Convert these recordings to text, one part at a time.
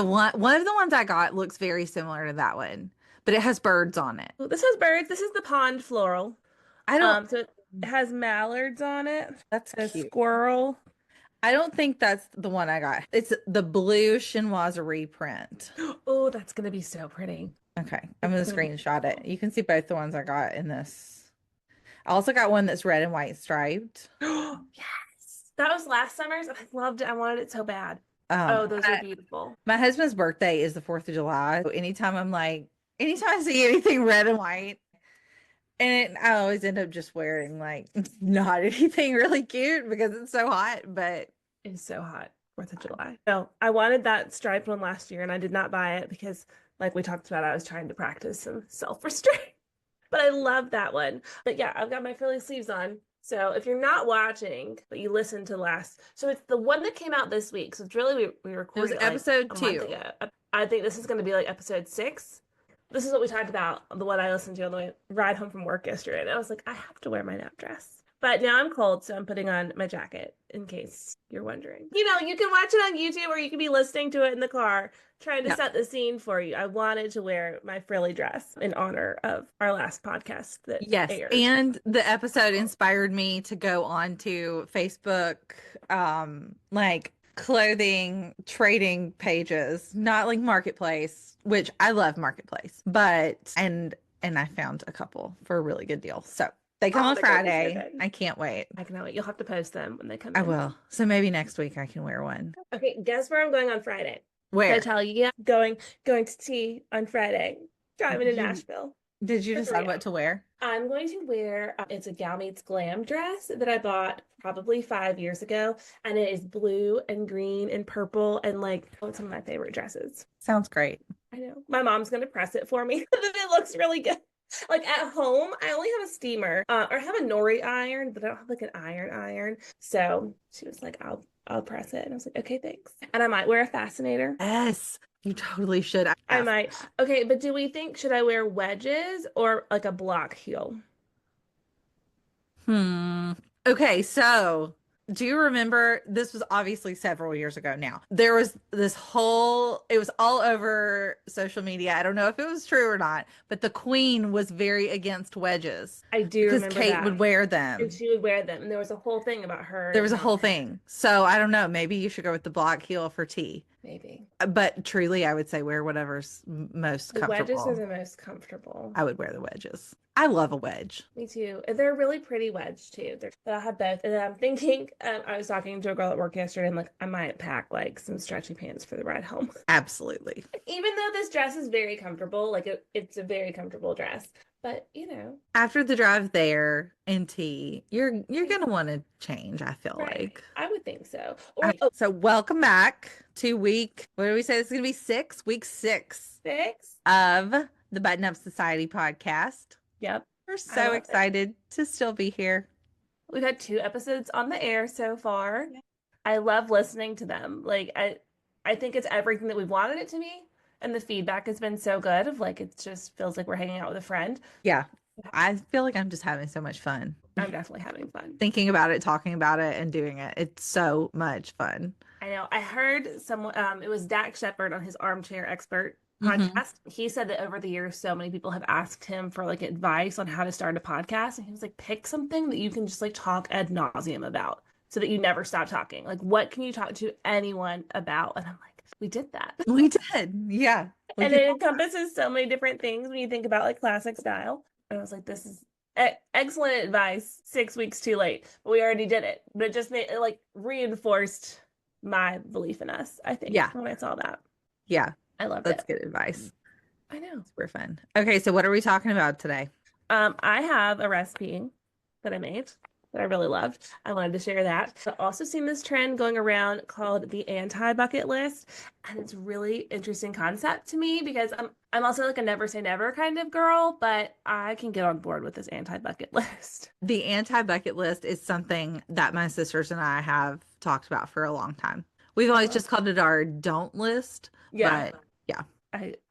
One of the ones I got looks very similar to that one, but it has birds on it. Well, this has birds. This is the pond floral. I don't, So it has mallards on it. that's A cute. squirrel. I don't think that's the one I got. It's the blue chinoiserie print. Oh, that's gonna be so pretty. Okay, I'm It's gonna gonna be screenshot it. beautiful. You can see both the ones I got in this. I also got one that's red and white striped. Yes. That was last summer's. I loved it. I wanted it so bad. Oh, those are I, beautiful. my husband's birthday is the 4th of July. So anytime I see anything red and white, and I always end up just wearing like not anything really cute because it's so hot, but It's so hot. 4th of July. No, I wanted that striped one last year and I did not buy it because, like we talked about, I was trying to practice some self-restraint. But I love that one. But yeah, I've got my frilly sleeves on. So if you're not watching, but you listened to last, so it's the one that came out this week. So it's really we it was recorded it like episode a month 2. ago. I think this is going to be like episode 6. This is what we talked about, the one I listened to on the ride home from work yesterday. And I was like, I have to wear my nap dress. But now I'm cold, so I'm putting on my jacket in case you're wondering. You can watch it on YouTube or you can be listening to it in the car, trying to Yep. set the scene for you. I wanted to wear my frilly dress in honor of our last podcast that Yes, aired. and the episode inspired me to go on to Facebook, like clothing trading pages, not like Marketplace, which I love Marketplace, but and I found a couple for a really good deal. So they come Oh, on they're gonna be so Friday. good. I can't wait. I cannot wait. You'll have to post them when they come I in. will. So maybe next week I can wear one. Okay, guess where I'm going on Friday? Can I Where? tell you? Yeah, going to tea on Friday. Driving to Did you Nashville did you for decide 3 what hours. to wear? I'm going to wear it's a Gal Meets Glam dress that I bought probably 5 years ago, and it is blue and green and purple and like some of my favorite dresses. Sounds great. I know. My mom's gonna press it for me. It looks really good. Like at home, I only have a steamer, or I have a nori iron, but I don't have like an iron. So she was like, I'll press it. And I was like, okay, thanks. And I might wear a fascinator. Yes, you totally should. I might. Okay, but do we think should I wear wedges or like a block heel? Hmm. Okay, so do you remember this was obviously several years ago now. There was it was all over social media. I don't know if it was true or not, but the Queen was very against wedges I do because remember Kate would that. wear And them. she would wear them. And there was a whole thing about There her was a not whole wearing thing. So I don't know. Maybe you should go with the block heel for tea. maybe. But truly, I would say wear whatever's most The wedges are comfortable. the most comfortable. I would wear the wedges. I love a wedge. Me too. And they're a really pretty wedge too. But I have both. And then I'm thinking, I was talking to a girl at work yesterday, and like I might pack like some stretchy pants for the ride home. Absolutely. Even though this dress is very comfortable, like it's a very comfortable dress. But After the drive there and tea, you're gonna want to change, I feel right. like. I would think so. All Or right, so welcome back to what do we say? It's gonna be week 6 6. of the Button Up Society podcast. Yep. We're I so love it. excited to still be here. We've had 2 episodes on the air so far. Yeah. I love listening to them. Like I think it's everything that we've wanted it to be. And the feedback has been so good of like it just feels like we're hanging out with a friend. Yeah, I feel like I'm just having so much fun I'm definitely having fun. thinking about it, talking about it, and doing it. It's so much fun. I know. I heard someone, it was Dak Shepard on his Armchair Expert Hmm. podcast. He said that over the years, so many people have asked him for like advice on how to start a podcast. And he was like, pick something that you can just like talk ad nauseum about so that you never stop talking. Like, what can you talk to anyone about? And I'm like, we did that. We did. Yeah. We And did. it encompasses so many different things when you think about like classic style. And I was like, this is excellent advice 6 weeks too late. But we already did it. But it just made it like reinforced my belief in us, I think, Yeah. when I saw that. Yeah. I loved That's it. good advice. I know. Super fun. Okay, so what are we talking about today? I have a recipe that I made that I really loved. I wanted to share that. I've also seen this trend going around called the anti-bucket list, and it's a really interesting concept to me because I'm also like a never say never kind of girl, but I can get on board with this anti-bucket list. The anti-bucket list is something that my sisters and I have talked about for a long time. We've always just called it our don't list, Yeah, but yeah.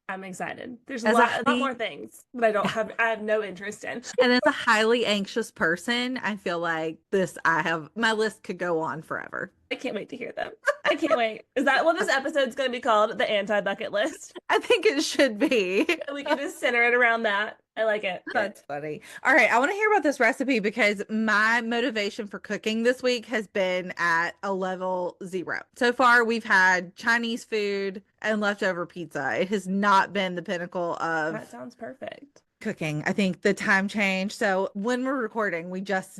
I'm excited. There's As a lot more things that I have no interest in. and as a highly anxious person, I feel like my list could go on forever. I can't wait to hear them. I can't wait. Is that what this episode's going to be called? The anti-bucket list? I think it should be. We can just center it around that. I like it. That's funny. All right, I want to hear about this recipe because my motivation for cooking this week has been at a level 0. So far, we've had Chinese food and leftover pizza. It has not been the pinnacle That of sounds perfect. cooking. I think the time changed. So when we're recording, we Yes.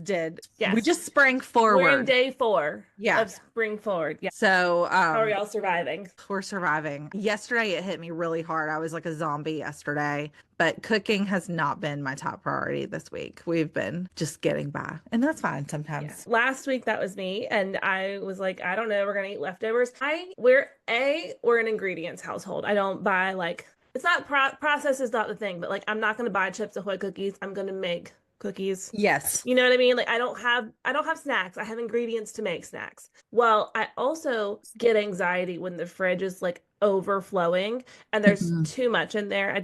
just sprang We're in forward. day 4 Yeah. of spring forward. Yeah. So How are y'all surviving? we're surviving. Yesterday it hit me really hard. I was like a zombie yesterday, but cooking has not been my top priority this week. We've been just getting by, and that's fine sometimes. Yeah. Last week that was me, and I was like, I don't know, we're gonna eat leftovers. We're an ingredients household. I don't buy like it's not process is not the thing, but like I'm not gonna buy Chips Ahoy cookies. I'm gonna make cookies. Yes. You know what I mean? Like I don't have snacks. I have ingredients to make snacks. Well, I also get anxiety when the fridge is like overflowing and there's Mhm. too much in there. I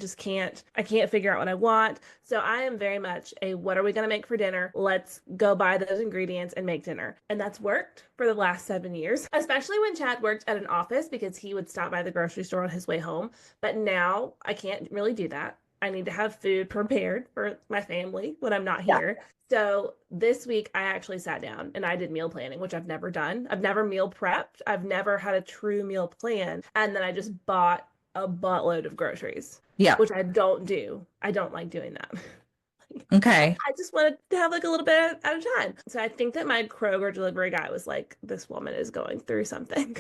can't figure out what I want. So I am very much a what are we going to make for dinner? Let's go buy those ingredients and make dinner. And that's worked for the last 7 years, especially when Chad worked at an office because he would stop by the grocery store on his way home. But now I can't really do that. I need to have food prepared for my family when I'm not Yeah. here. So this week I actually sat down and I did meal planning, which I've never done. I've never meal prepped. I've never had a true meal plan. And then I just bought a buttload of groceries, Yeah. which I don't do. I don't like doing that. Okay. I just wanted to have like a little bit at a time. So I think that my Kroger delivery guy was like, this woman is going through something.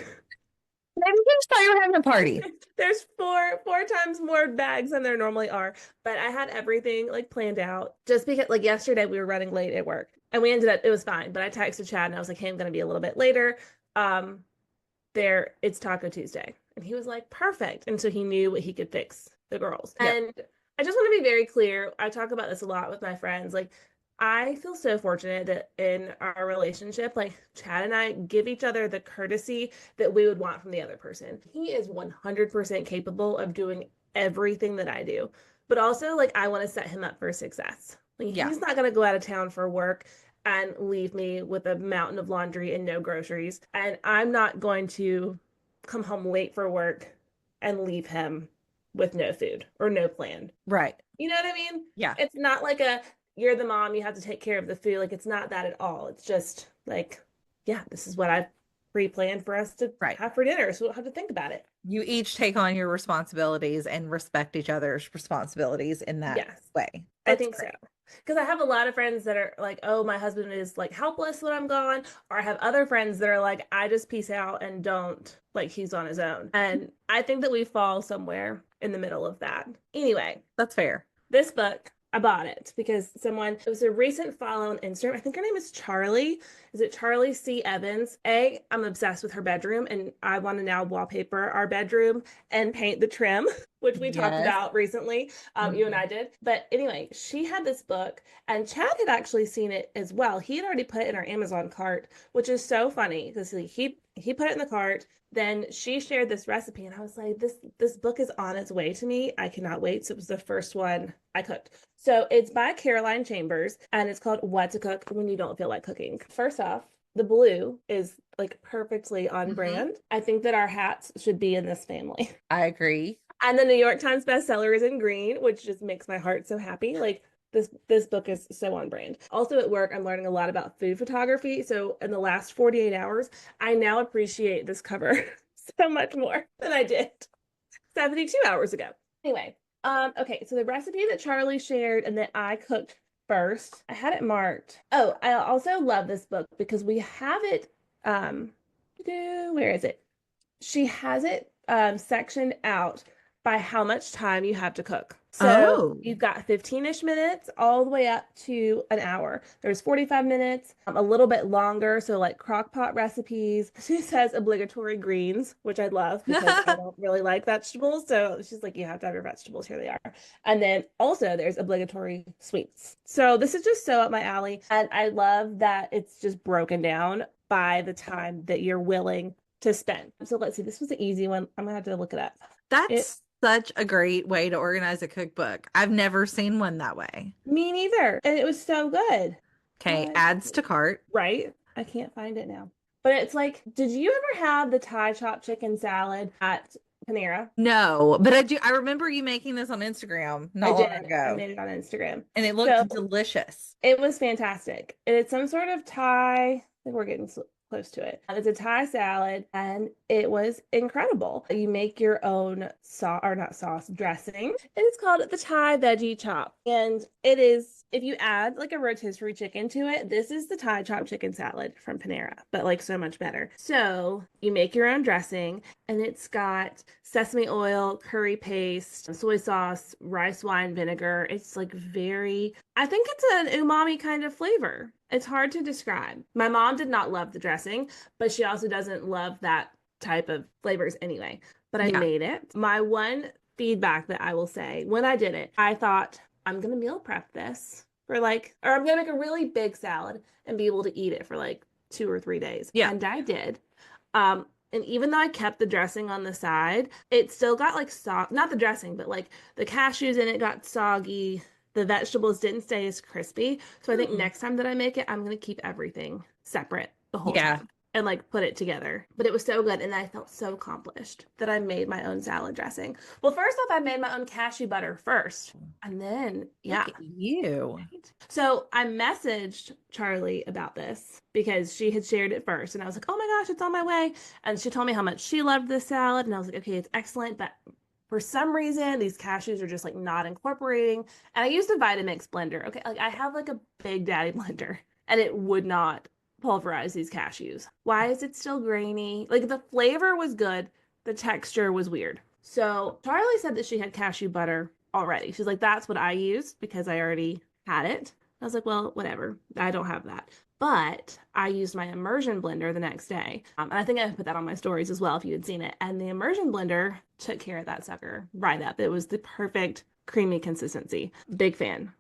Maybe you just thought you were having a party. There's four times more bags than there normally are. But I had everything like planned out just because like yesterday we were running late at work and we ended up it was fine. But I texted Chad and I was like, hey, I'm gonna be a little bit later. Um it's Taco Tuesday. And he was like, perfect. And so he knew what he could fix the girls. Yeah. And I just want to be very clear. I talk about this a lot with my friends. Like I feel so fortunate that in our relationship, like Chad and I give each other the courtesy that we would want from the other person. He is 100% capable of doing everything that I do, but also like I want to set him up for success. Like Yeah. he's not going to go out of town for work and leave me with a mountain of laundry and no groceries. And I'm not going to come home late for work and leave him with no food or no plan. Right. You know what I mean? Yeah. It's not like a you're the mom, you have to take care of the food. Like it's not that at all. It's just like, yeah, this is what I've pre-planned for us to Right. have for dinner. So we don't have to think about it. You each take on your responsibilities and respect each other's responsibilities in that Yes, way. I That's think great. so. Because I have a lot of friends that are like, oh, my husband is like helpless when I'm gone. Or I have other friends that are like, I just peace out and don't like he's on his own. And I think that we fall somewhere in the middle of that. Anyway, That's fair. this book, I bought it because it was a recent follow on Instagram. I think her name is Charlie. Is it Charlie C. Evans? I'm obsessed with her bedroom and I want to now wallpaper our bedroom and paint the trim, which we talked Yes. about recently. You and I did. But anyway, she had this book and Chad had actually seen it as well. He had already put it in our Amazon cart, which is so funny because he put it in the cart. Then she shared this recipe and I was like, this book is on its way to me. I cannot wait. So it was the first one I cooked. So it's by Caroline Chambers and it's called What to Cook When You Don't Feel Like Cooking. First off, the blue is like perfectly on brand. I think that our hats should be in this family. I agree. And the New York Times bestseller is in green, which just makes my heart so happy. Like this book is so on brand. Also at work, I'm learning a lot about food photography. So in the last 48 hours, I now appreciate this cover so much more than I did 72 hours ago. Anyway, okay, so the recipe that Charlie shared and that I cooked first, I had it marked. Oh, I also love this book because we have it, where is it? She has it sectioned out by how much time you have to cook. So Oh. you've got 15-ish minutes all the way up to an hour. There's 45 minutes, a little bit longer. So like crock pot recipes. She says obligatory greens, which I love because I don't really like vegetables. So she's like, you have to have your vegetables. Here they are. And then also there's obligatory sweets. So this is just so up my alley. And I love that it's just broken down by the time that you're willing to spend. So let's see. This was an easy one. I'm gonna have to look it up. That's such a great way to organize a cookbook. I've never seen one that way. Me neither. And it was so good. Okay, adds to cart. Right? I can't find it now. But it's like, did you ever have the Thai chopped chicken salad at Panera? No, but I do. I remember you making this on Instagram I not long did. I ago, made it on Instagram. and it So looked delicious. it was fantastic. It's some sort of Thai. I think we're getting close to it. It's a Thai salad, and it was incredible. You make your own sauce, or not sauce, dressing. And it's called the Thai veggie chop. And it is, if you add like a rotisserie chicken to it, this is the Thai chopped chicken salad from Panera, but like so much better. So you make your own dressing, and it's got sesame oil, curry paste, soy sauce, rice wine vinegar. It's like very, I think it's an umami kind of flavor. It's hard to describe. My mom did not love the dressing, but she also doesn't love that type of flavors anyway. But I Yeah. made it. My one feedback that I will say when I did it, I thought, I'm going to meal prep this for like, or I'm going to make a really big salad and be able to eat it for like 2 or 3 days. Yeah. And I did. And even though I kept the dressing on the side, it still got like not the dressing, but like the cashews in it got soggy. The vegetables didn't stay as crispy. So I think Hmm. next time that I make it, I'm going to keep everything separate the whole Yeah. time and like put it together. But it was so good. And I felt so accomplished that I made my own salad dressing. Well, first off, I made my own cashew butter first. And then, Look yeah. at you. So I messaged Charlie about this because she had shared it first. And I was like, oh my gosh, it's on my way. And she told me how much she loved this salad. And I was like, okay, it's excellent. But for some reason, these cashews are just like not incorporating. And I used a Vitamix blender. Okay, like I have like a Big Daddy blender and it would not pulverize these cashews. Why is it still grainy? Like the flavor was good, the texture was weird. So Charlie said that she had cashew butter already. She's like, that's what I used because I already had it. I was like, well, whatever. I don't have that. But I used my immersion blender the next day. And I think I put that on my stories as well if you had seen it. And the immersion blender took care of that sucker right up. It was the perfect creamy consistency. Big fan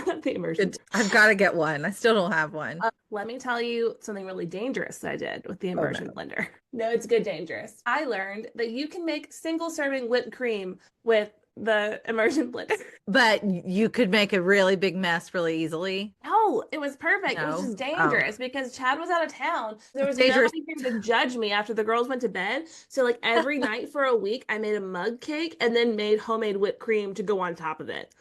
of the immersion. Good. I've got to get one. I still don't have one. Let me tell you something really dangerous that I did with the Oh no. immersion blender. No, it's good dangerous. I learned that you can make single serving whipped cream with the immersion blender. But you could make a really big mess really easily. No, it was perfect. It was No. just Oh, dangerous because Chad was out of town. There it's was dangerous. nobody here to judge me after the girls went to bed. So, like, every night for a week, I made a mug cake and then made homemade whipped cream to go on top of it.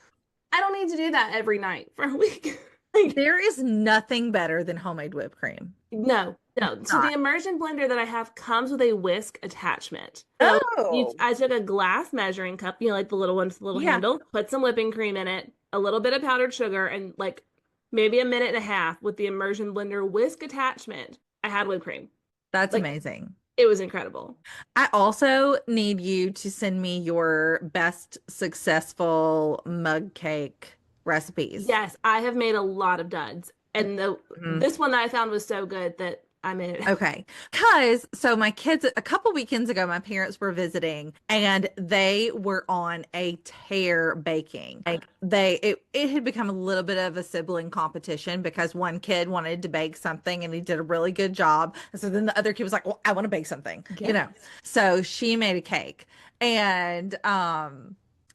I don't need to do that every night for a week. Like, There is nothing better than homemade whipped cream. no, no. So the Not. immersion blender that I have comes with a whisk attachment. So Oh, I took a glass measuring cup, like the little one with the little yeah. handle, put some whipping cream in it, a little bit of powdered sugar, and like maybe a minute and a half with the immersion blender whisk attachment. I had whipped cream. That's Like amazing. it was incredible. I also need you to send me your best successful mug cake recipes. Yes, I have made a lot of duds, and the Mhm. this one that I found was so good that I made it. Okay. Because so my kids, a couple weekends ago, my parents were visiting and they were on a tear baking. Like it had become a little bit of a sibling competition because one kid wanted to bake something and he did a really good job. And so then the other kid was like, well, I want to bake something, you know. Yes. So she made a cake. And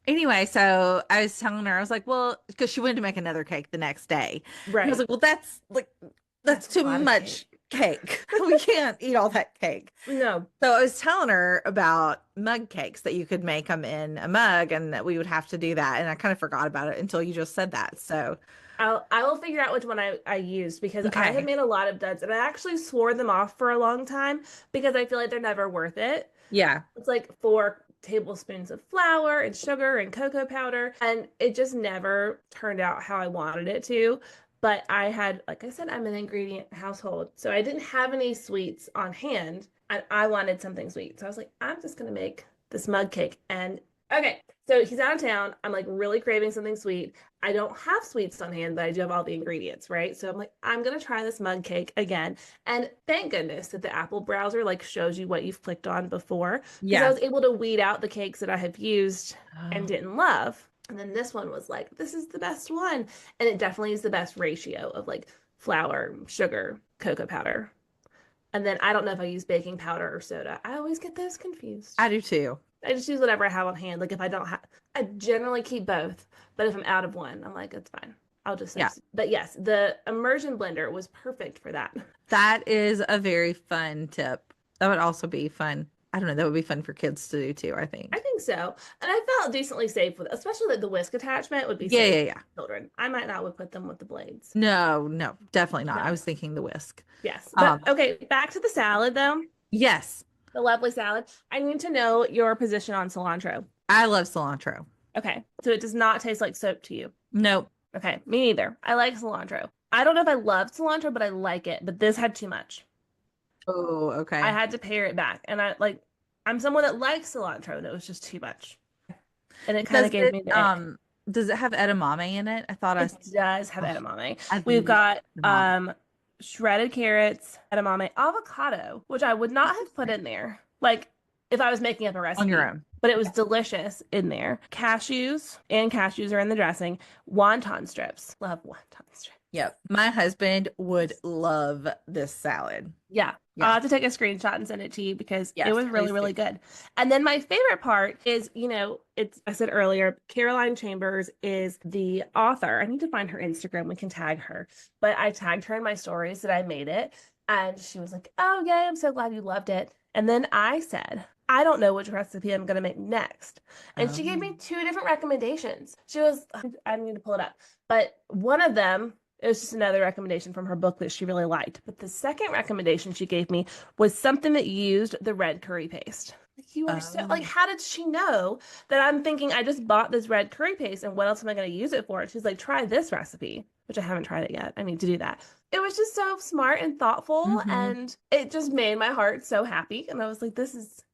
anyway, so I was telling her, I was like, well, because she wanted to make another cake the next day. And I was Right. like, well, that's That's a too lot of much cake. cake. We can't eat all that cake. No, So I was telling her about mug cakes that you could make them in a mug and that we would have to do that. And I kind of forgot about it until you just said that. So, I will figure out which one I used because I have okay. made a lot of duds and I actually swore them off for a long time because I feel like they're never worth it. Yeah. It's like 4 tablespoons of flour and sugar and cocoa powder, and it just never turned out how I wanted it to. But I had, like I said, I'm an ingredient household, so I didn't have any sweets on hand, and I wanted something sweet. So I was like, I'm just gonna make this mug cake. And okay, so he's out of town. I'm like really craving something sweet. I don't have sweets on hand, but I do have all the ingredients, right? So I'm like, I'm gonna try this mug cake again. And thank goodness that the Apple browser like shows you what you've clicked on before, because I Yeah. was able to weed out the cakes that I have used and Oh, didn't love. And then this one was like, this is the best one. And it definitely is the best ratio of like flour, sugar, cocoa powder. And then I don't know if I use baking powder or soda. I always get those confused. I do too. I just use whatever I have on hand. Like if I don't have, I generally keep both. But if I'm out of one, I'm like, it's fine. I'll just Yeah. substitute. But yes, the immersion blender was perfect for that. That is a very fun tip. That would also be fun. I don't know. That would be fun for kids to do too, I I think. think so. And I felt decently safe with, especially like the whisk attachment would be Yeah, safe yeah, for yeah. children. I might not would put them with the blades. No, no, definitely not. I No. was thinking the whisk. Yes. But Um, okay, back to the salad though. yes, The lovely salad. I need to know your position on cilantro. I love cilantro. Okay. So it does not taste like soap to you. Nope. Okay. Me neither. I like cilantro. I don't know if I love cilantro, but I like it. But this had too much. Oh, I okay. had to pare it back. And I'm someone that likes cilantro, and it was just too much. And it kind Does of gave it me the ick. does it have edamame in it? I thought I It does have oh, edamame. I We've love got edamame. shredded carrots, edamame, avocado, which I would not have put in there. Like if I was making up a On your recipe, own. but it was delicious in there. Cashews and cashews are in the dressing. Wonton strips. Love wonton strips. Yep. My husband would love this salad. Yeah. I'll Yeah. have to take a screenshot and send it to you because it Yes, was really, please do. really good. And then my favorite part is, it's, I said earlier, Caroline Chambers is the author. I need to find her Instagram. We can tag her. But I tagged her in my stories that I made it. And she was like, oh, yay, I'm so glad you loved it. And then I said, I don't know which recipe I'm going to make next. And she gave me two different recommendations. She was, I need to pull it up. But one of them, it was just another recommendation from her book that she really liked. But the second recommendation she gave me was something that used the red curry paste. Like, you are so, like, Oh. how did she know that I'm thinking I just bought this red curry paste and what else am I going to use it for? And she's like, try this recipe, which I haven't tried it yet. I need to do that. It was just so smart and thoughtful, Hmm. and it just made my heart so happy. And I was like,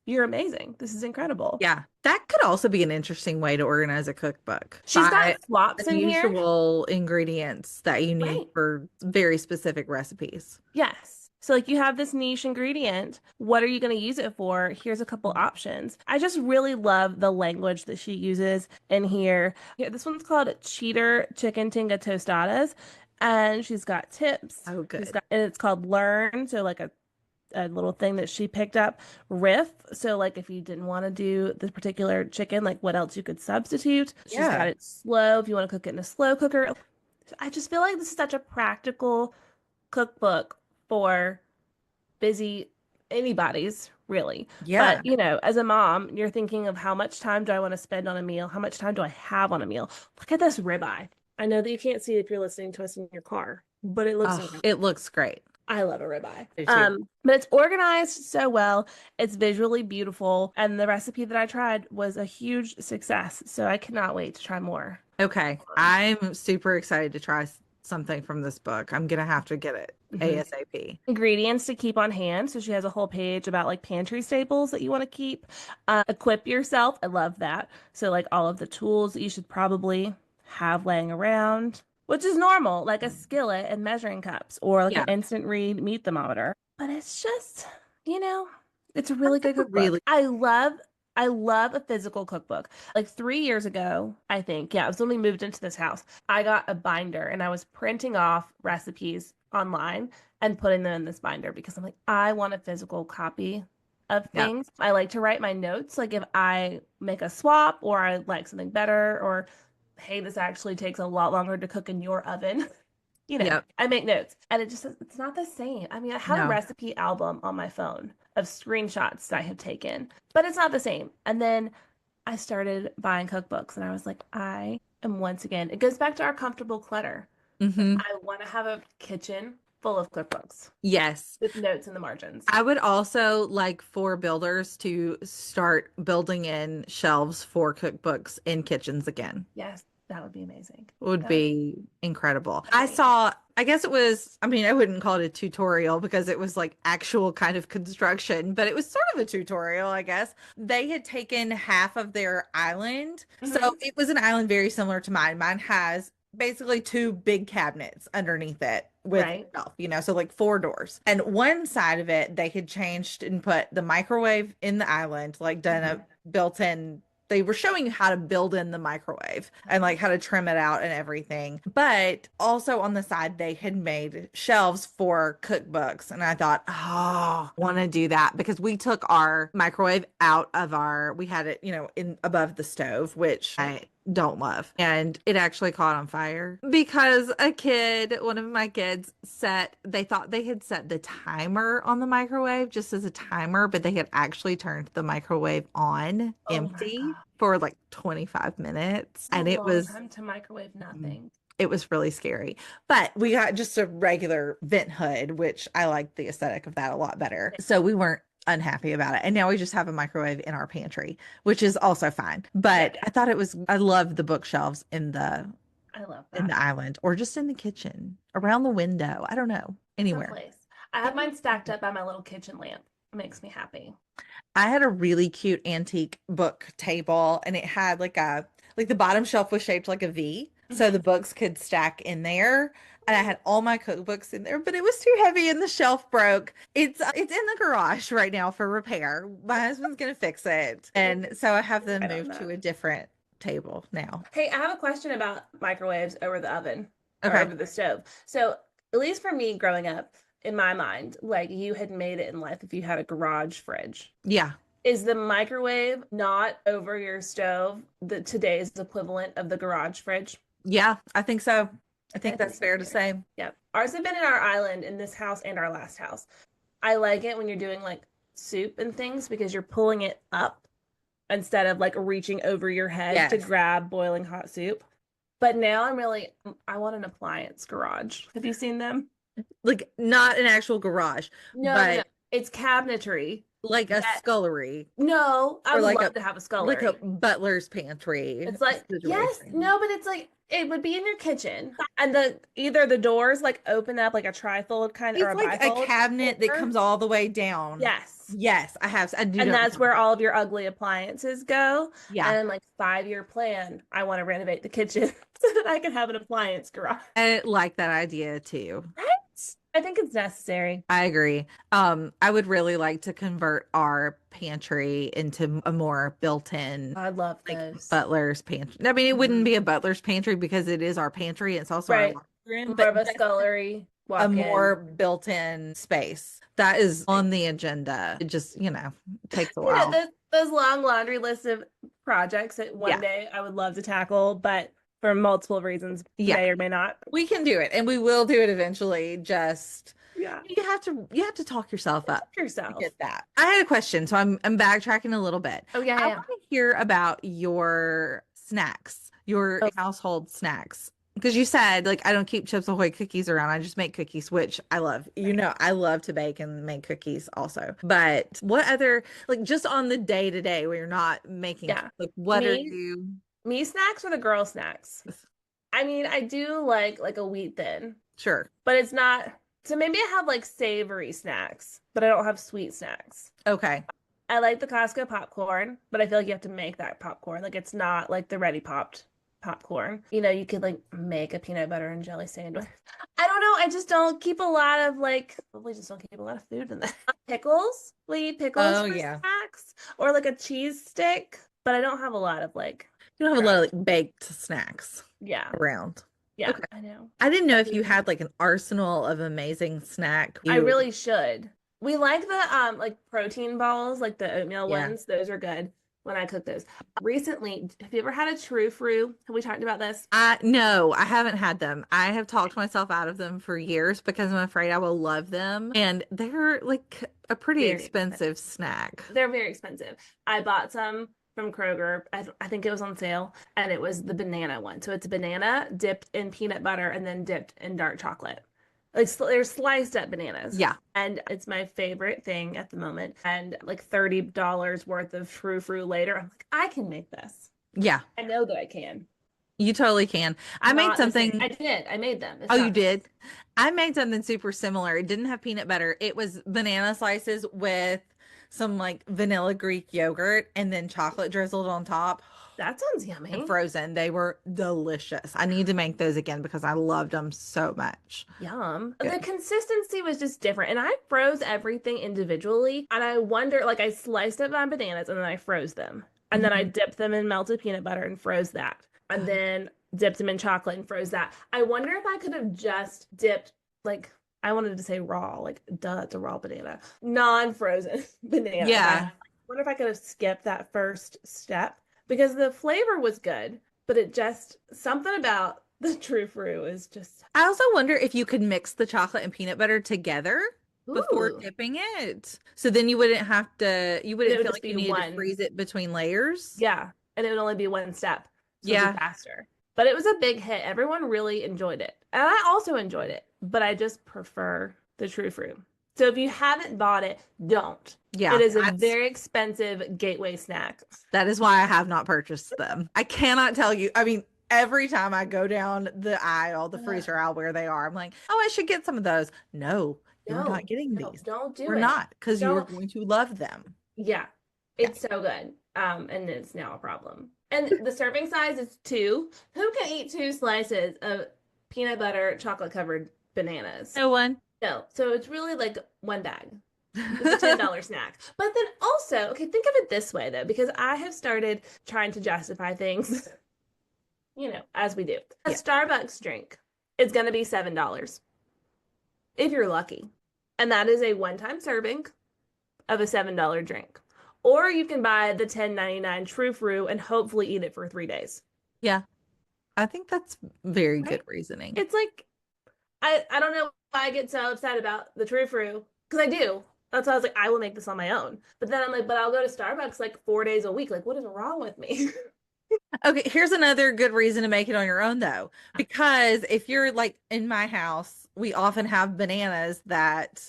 you're amazing. This is incredible. Yeah, that could also be an interesting way to organize a cookbook. She's Buy got flops in here. unusual ingredients that you need Right. for very specific recipes. Yes. So, like, you have this niche ingredient. What are you going to use it for? Here's a couple options. I just really love the language that she uses in here. Yeah, this one's called Cheater Chicken Tinga Tostadas. And she's got tips. Oh, good. And it's called Learn. So, like a little thing that she picked up. Riff. So, like, if you didn't want to do the particular chicken, like, what else you could substitute. She's got Yeah. it slow if you want to cook it in a slow cooker. I just feel like this is such a practical cookbook for busy anybody's really. But, Yeah. as a mom, you're thinking of how much time do I want to spend on a meal? How much time do I have on a meal? Look at this ribeye. I know that you can't see it if you're listening to us in your car, but it looks Oh, incredible. it looks great. I love a ribeye. I do too. But it's organized so well. It's visually beautiful, and the recipe that I tried was a huge success. So I cannot wait to try more. Okay. I'm super excited to try something from this book. I'm gonna have to get it Mhm. ASAP. Ingredients to keep on hand. So she has a whole page about like pantry staples that you want to keep. Equip yourself. I love that. So like all of the tools that you should probably have laying around, which is normal, like a skillet and measuring cups or like an Yeah. instant read meat thermometer. But it's just, you know, it's a really That's good a cookbook. really I love a physical cookbook. Like 3 years ago, I think, yeah, it was when we moved into this house. I got a binder and I was printing off recipes online and putting them in this binder because I'm like, I want a physical copy of yeah. things. I like to write my notes, like if I make a swap or I like something better, or hey, this actually takes a lot longer to cook in your oven. Yep. I make notes and it's not the same. I mean, I have a No. recipe album on my phone of screenshots that I have taken, but it's not the same. And then I started buying cookbooks and I was like, I am once again, it goes back to our comfortable clutter. Like, Hmm. I want to have a kitchen full of cookbooks Yes. with notes in the margins. I would also like for builders to start building in shelves for cookbooks in kitchens again. Yes, that would be amazing. Would That would be incredible. be I amazing. saw, I guess it was, I mean, I wouldn't call it a tutorial because it was like actual kind of construction, but it was sort of a tutorial, I guess. They had taken half of their island. Mhm. So it was an island very similar to mine. Mine has basically two big cabinets underneath it with Right. shelf, so like four doors. And one side of it, they had changed and put the microwave in the island, like done Mhm. a built-in, they were showing you how to build in the microwave and like how to trim it out and everything. But also on the side, they had made shelves for cookbooks. And I thought, oh, I want to do that because we took our microwave out of we had it, in above the stove, which I don't love. And it actually caught on fire because one of my kids they thought they had set the timer on the microwave just as a timer, but they had actually turned the microwave on Oh my empty God. for like 25 minutes. It's a And long time to microwave nothing. it was really scary. But we got just a regular vent hood, which I like the aesthetic of that a lot better. So we weren't unhappy about it. And now we just have a microwave in our pantry, which is also fine. Yeah, But I love the bookshelves I love in that. the island or just in the kitchen, around the window. I don't know, anywhere. Someplace. I have mine stacked up by my little kitchen lamp. It makes me happy. I had a really cute antique book table and it had like the bottom shelf was shaped like a V, so Mhm. the books could stack in there. And I had all my cookbooks in there, but it was too heavy and the shelf broke. It's in the garage right now for repair. My husband's gonna fix it. And so I have them Right on moved to that. a different table now. Hey, I have a question about microwaves over the oven or Okay. over the stove. So, at least for me growing up, in my mind, like you had made it in life if you had a garage fridge. Yeah. Is the microwave not over your stove the today's equivalent of the garage fridge? Yeah, I think so. I I think think that's so fair to too. say. Yep. Ours have been in our island in this house and our last house. I like it when you're doing like soup and things because you're pulling it up instead of like reaching over your head to Yes. grab boiling hot soup. But now I want an appliance garage. Have you seen them? Like not an actual garage, No, no, no. but It's cabinetry like a that, scullery no, I or would love to have a like a scullery. butler's pantry It's like, yes, situation. no, but it's like it would be in your kitchen. And the either the doors like open up like a trifold kind or It's a like a bifold, cabinet that or comes all the way down. yes. Yes, I do And know what you're that's talking where about. all of your ugly appliances go. Yeah. And in like 5-year plan, I want to renovate the kitchen so that I can have an appliance garage. I like that idea too. Right? I think it's necessary. I agree. I would really like to convert our pantry into a more built-in I love like those. butler's pantry. I mean, it wouldn't Mhm. be a butler's pantry because it is our pantry. It's also our Right. locker room, More but of a just scullery a walk in. more built-in space. That is Right. on the agenda. It just, takes a You know, while. those long laundry lists of projects that one Yeah. day I would love to tackle, but for multiple reasons Yeah. may or may not. We can do it and we will do it eventually. Just Yeah. you have to talk yourself up Protect to yourself. get that. I had a question, so I'm backtracking a little bit. Oh yeah, I yeah. want to hear about your snacks, your Oh, household snacks. Because you said like I don't keep Chips Ahoy cookies around. I just make cookies, which I love. I love to bake and make cookies also. But what other like just on the day to day where you're not making yeah. like what are Me, you me snacks or the girl snacks? I mean, I do like a wheat thin, sure. but it's not. So maybe I have like savory snacks, but I don't have sweet snacks. Okay. I like the Costco popcorn, but I feel like you have to make that popcorn. Like it's not like the ready popped popcorn. You know, you could like make a peanut butter and jelly sandwich. I don't know. I just don't keep a lot of like, probably just don't keep a lot of food in that. Pickles. We eat pickles Oh for yeah. snacks or like a cheese stick, but I don't have a lot of like, You don't have a lot of like baked snacks yeah, around. yeah, Okay. I know. I didn't know if you had like an arsenal of amazing snack. I You, really should. We like the like protein balls, like the oatmeal yeah. ones. Those are good when I cook those. Recently, have you ever had a true fruit? Have we talked about this? No, I haven't had them. I have talked myself out of them for years because I'm afraid I will love them. And they're like a pretty Very expensive expensive. snack. They're very expensive. I bought some from Kroger. I think it was on sale, and it was the banana one. So it's a banana dipped in peanut butter and then dipped in dark chocolate. Like they're sliced up bananas. Yeah. And it's my favorite thing at the moment. And like $30 worth of frou frou later, I'm like, I can make this. Yeah. I know that I can. You totally can. I made Not the same. something. I did. I made them. Oh, It's you not the same. did? I made something super similar. It didn't have peanut butter. It was banana slices with some like vanilla Greek yogurt and then chocolate drizzled on top That sounds and yummy. frozen. They were delicious. I need to make those again because I loved them so much. Yum. The Good. consistency was just different. And I froze everything individually. And I wonder, like, I sliced up my bananas and then I froze them. And then I Mhm. dipped them in melted peanut butter and froze that. And then dipped them in chocolate and froze that. I wonder if I could have just dipped, like, I wanted to say raw, like, duh, it's a raw banana, non-frozen banana. Yeah. I wonder if I could have skipped that first step because the flavor was good. but it just something about the true fruit is just I also wonder if you could mix the chocolate and peanut butter together before ooh. dipping it. So then you wouldn't have to, you And it wouldn't would feel just like you be needed to one. freeze it between layers. Yeah. And it would only be one step. So it'd be Yeah. faster. But it was a big hit. Everyone really enjoyed it. And I also enjoyed it, but I just prefer the true fruit. So if you haven't bought it, don't. It Yeah. is a very expensive gateway snack. That is why I have not purchased them. I cannot tell you. I mean, every time I go down the aisle, the Ugh. freezer aisle where they are, I'm like, oh, I should get some of those. No, you're not No, getting no, these. don't do We're it. not, because you are Don't. going to love them. Yeah, Yeah. it's so good. And it's now a problem. And the serving size is two. Who can eat two slices of peanut butter chocolate covered bananas? No one. No. So it's really like one bag. It's a $10 snack. But then also, okay, think of it this way though, because I have started trying to justify things, as we do. A Yeah. Starbucks drink is going to be $7 if you're lucky. And that is a one-time serving of a $7 drink. Or you can buy the 10.99 True Fruit and hopefully eat it for 3 days. Yeah. I think that's very good Right? reasoning. It's like I don't know why I get so upset about the True Fruit because I do. That's why I was like, I will make this on my own. But then I'm like, but I'll go to Starbucks like 4 days a week. Like, what is wrong with me? Okay, here's another good reason to make it on your own though. Because if you're like in my house, we often have bananas that,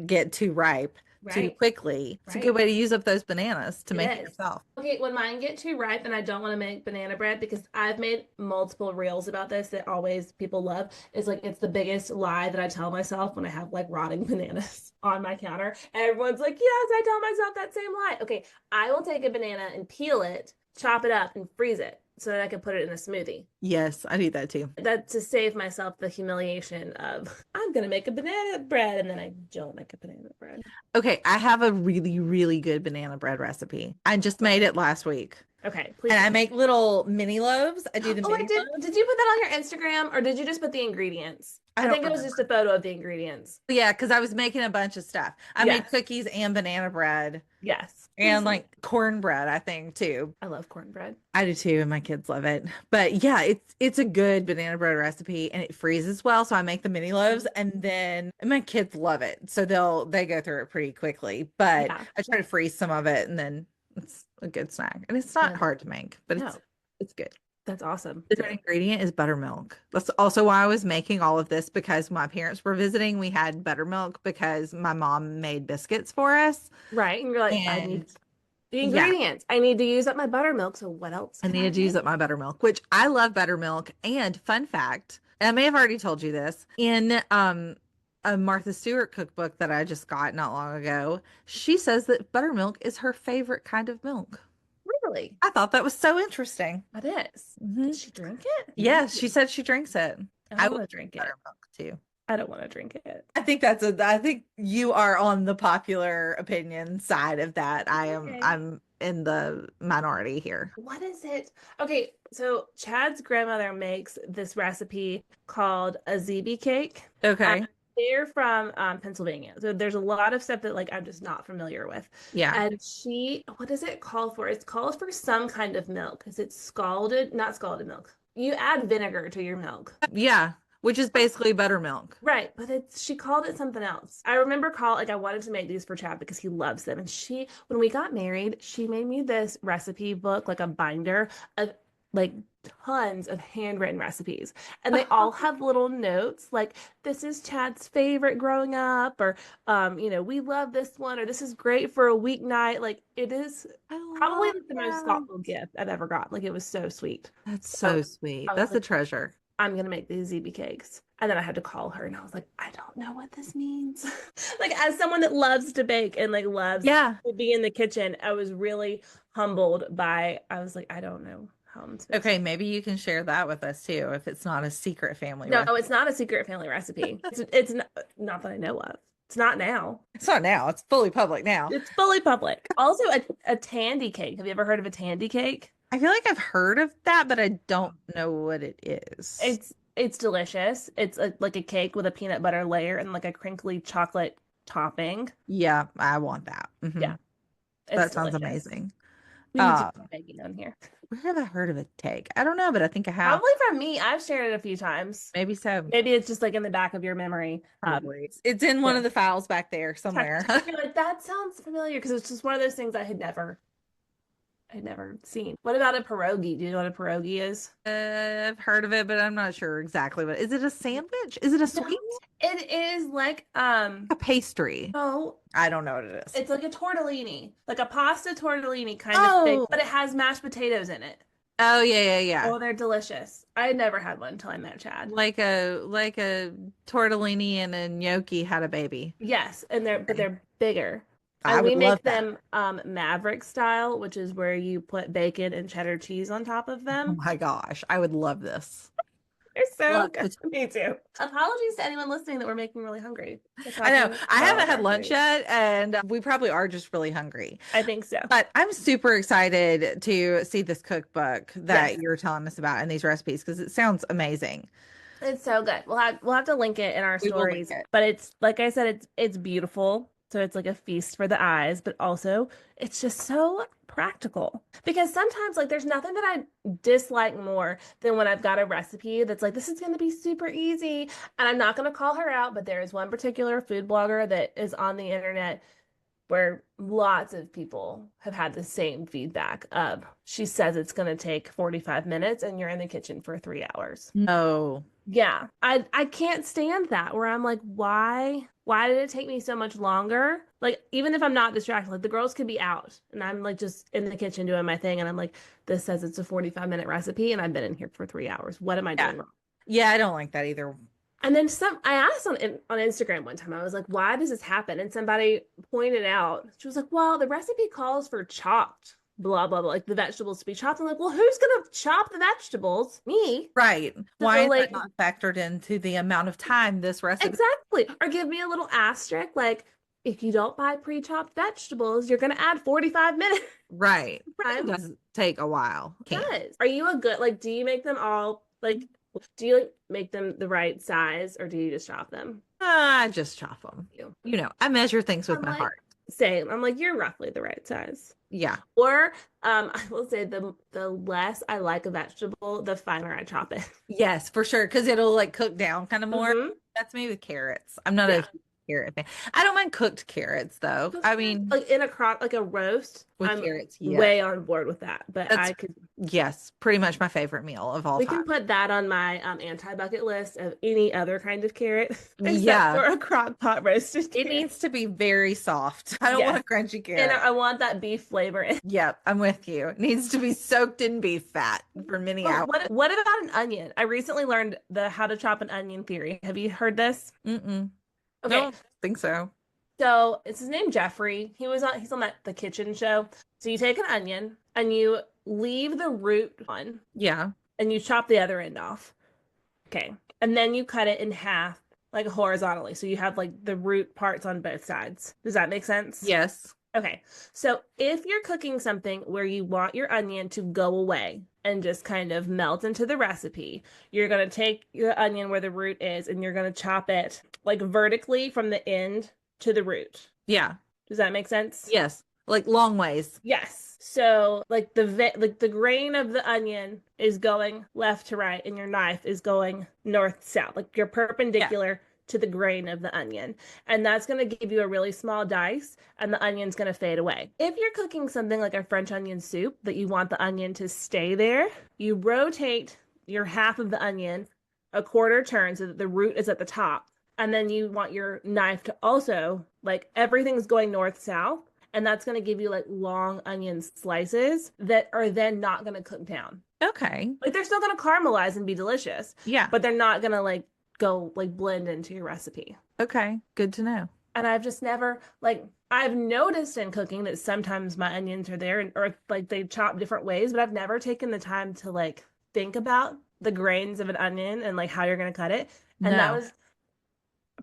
get too ripe too Right, quickly. It's a good right. way to use up those bananas to It make it is. yourself. Okay, when mine get too ripe and I don't want to make banana bread because I've made multiple reels about this that always people love is like it's the biggest lie that I tell myself when I have like rotting bananas on my counter. And everyone's like, yes, I tell myself that same lie. Okay, I will take a banana and peel it, chop it up, and freeze it so that I can put it in a smoothie. Yes, I do that too. That to save myself the humiliation of I'm gonna make a banana bread and then I don't make a banana bread. Okay, I have a really, really good banana bread recipe. I just made it last week. Okay, And please. I make little mini loaves. I do the Oh, I mini did. loaves. Did you put that on your Instagram or did you just put the ingredients? I I don't think it was just a remember. photo of the ingredients. Yeah, because I was making a bunch of stuff. I made Yes. cookies and banana bread Yes. and like cornbread, I think too. I love cornbread. I do too, and my kids love it. But yeah, it's a good banana bread recipe and it freezes well. So I make the mini loaves and my kids love it. So they go through it pretty quickly. But Yeah. I try to freeze some of it and then it's a good snack. And it's not Yeah. hard to make, but No, it's good. that's awesome. Different ingredient is buttermilk. That's also why I was making all of this because my parents were visiting. We had buttermilk because my mom made biscuits for us. Right. And you're like, I need And the yeah, ingredients. I need to use up my buttermilk. So what else I can I needed to use up make? my buttermilk, which I love buttermilk. And fun fact, I may have already told you this in a Martha Stewart cookbook that I just got not long ago. She says that buttermilk is her favorite kind of milk. Really? I thought that was so interesting. That is. Hmm. Does she drink it? Yes, she said she drinks it. I I want would to drink drink it. buttermilk too. I don't want to drink it. I think you are on the popular opinion side of that. Okay. I'm in the minority here. What is it? Okay, so Chad's grandmother makes this recipe called a ZB cake. Um, Okay. they're from Pennsylvania. So there's a lot of stuff that like I'm just not familiar with. Yeah. And what does it call for? It's called for some kind of milk. Is it scalded? Not scalded milk. You add vinegar to your milk. Yeah, which is basically buttermilk. Right, but she called it something else. I remember I wanted to make these for Chad because he loves them. And when we got married, she made me this recipe book, like a binder of like tons of handwritten recipes. And they all have little notes like this is Chad's favorite growing up, or we love this one, or this is great for a weeknight. Like it is I probably love the most that. thoughtful gift I've ever got. Like it was so sweet. That's So so sweet. I was That's a like, treasure. I'm gonna make these ZB cakes. And then I had to call her and I was like, I don't know what this means. Like as someone that loves to bake and like loves Yeah. to be in the kitchen, I was really humbled I was like, I don't know how I'm supposed to. Okay, maybe you can share that with us too if it's not a secret family No, recipe. it's not a secret family recipe. It's not that I know of. It's not now. It's not now. It's fully public now. It's fully public. Also a tandy cake. Have you ever heard of a tandy cake? I feel like I've heard of that, but I don't know what it is. It's delicious. It's like a cake with a peanut butter layer and like a crinkly chocolate topping. Yeah, I want that. Yeah, it's That sounds delicious. amazing. We need to Uh, put baking on here. where have I heard of a take? I don't know, but I think I have. Probably from me. I've shared it a few times. Maybe so. Maybe it's just like in the back of your memory. Probably. It's in one Yeah. of the files back there somewhere. Text. You're like, that sounds familiar because it's just one of those things I'd never seen. What about a pierogi? Do you know what a pierogi is? I've heard of it, but I'm not sure exactly what. Is it a sandwich? Is it a No, sweet? it is like A pastry? no, I don't know what it is. it's like a tortellini, like a pasta tortellini kind of thing, Oh, but it has mashed potatoes in it. oh yeah, yeah, yeah. Oh, they're delicious. I had never had one until I met Chad. Like a tortellini and a gnocchi had a baby. Yes, and they're bigger. I And we would love make that. them Maverick style, which is where you put bacon and cheddar cheese on top of Oh them. my gosh, I would love this. They're so Love good. to Me too. Apologies to anyone listening that we're making really hungry. We're I know. talking I about haven't had our lunch food. yet, and we probably are just really hungry. I think so. But I'm super excited to see this cookbook Yes, that you're telling us about and these recipes because it sounds amazing. it's so good. We'll have to link it in our We will link stories. it. But it's like I said, it's beautiful. So it's like a feast for the eyes, but also it's just so practical. Because sometimes like there's nothing that I dislike more than when I've got a recipe that's like this is going to be super easy and I'm not going to call her out, but there is one particular food blogger that is on the internet where lots of people have had the same feedback of she says it's going to take 45 minutes and you're in the kitchen for 3 hours. No. Yeah, I can't stand that where I'm like, why did it take me so much longer? Like even if I'm not distracted, like the girls could be out and I'm like just in the kitchen doing my thing and I'm like, this says it's a 45-minute recipe and I've been in here for 3 hours. What am I Yeah. doing wrong? Yeah, I don't like that either. And then I asked on Instagram one time, I was like, why does this happen? And somebody pointed out, she was like, well, the recipe calls for chopped, blah, blah, blah, like the vegetables to be chopped. I'm like, well, who's gonna chop the vegetables? Me. Right. Why So is that like not factored into the amount of time this recipe? exactly. Or give me a little asterisk, like if you don't buy pre-chopped vegetables, you're gonna add 45 minutes. Right. It Time does take a while. Can. does. Are you a good like do you make them all like do you like, make them the right size or do you just chop them? I just chop them. You. I measure things with I'm my like, heart. same. I'm like, you're roughly the right size. Yeah. Or I will say the less I like a vegetable, the finer I chop it. Yes, for sure. Because it'll like cook down kind of more. Mm-hmm. That's me with carrots. I'm not a Yeah. huge carrot fan. I don't mind cooked carrots though. I mean, Like in a crock, like a roast, with I'm carrots, yes. way on board with that. But That's I could yes, pretty much my favorite meal of all we time. can put that on my anti-bucket list of any other kind of carrot except Yeah. for a crock pot roasted It carrot. needs to be very soft. I don't want Yes. a crunchy And carrot. I want that beef flavor in. Yep, I'm with you. It needs to be soaked in beef fat for many Oh, hours. what about an onion? I recently learned the how to chop an onion theory. Have you heard this? Mm-mm. Okay. Don't think so. So it's his name Jeffrey. He's on that the kitchen show. So you take an onion and you leave the root on Yeah. and you chop the other end off. Okay. And then you cut it in half, like horizontally. So you have like the root parts on both sides. Does that make sense? Yes. Okay. So if you're cooking something where you want your onion to go away and just kind of melt into the recipe, you're going to take your onion where the root is and you're going to chop it like vertically from the end to the root. Yeah. Does that make sense? Yes. Like long ways. Yes. So like the grain of the onion is going left to right and your knife is going north to south. Like you're perpendicular to the grain of the onion. And that's going to give you a really small dice and the onion's going to fade away. If you're cooking something like a French onion soup that you want the onion to stay there, you rotate your half of the onion a quarter turn so that the root is at the top. And then you want your knife to also like everything's going north south. And that's going to give you like long onion slices that are then not going to cook down. Okay. Like they're still going to caramelize and be delicious, Yeah. but they're not going to like go like blend into your recipe. Okay. Good to know. And I've just never like I've noticed in cooking that sometimes my onions are there and or like they chop different ways, but I've never taken the time to like think about the grains of an onion and like how you're going to cut it. And that No. was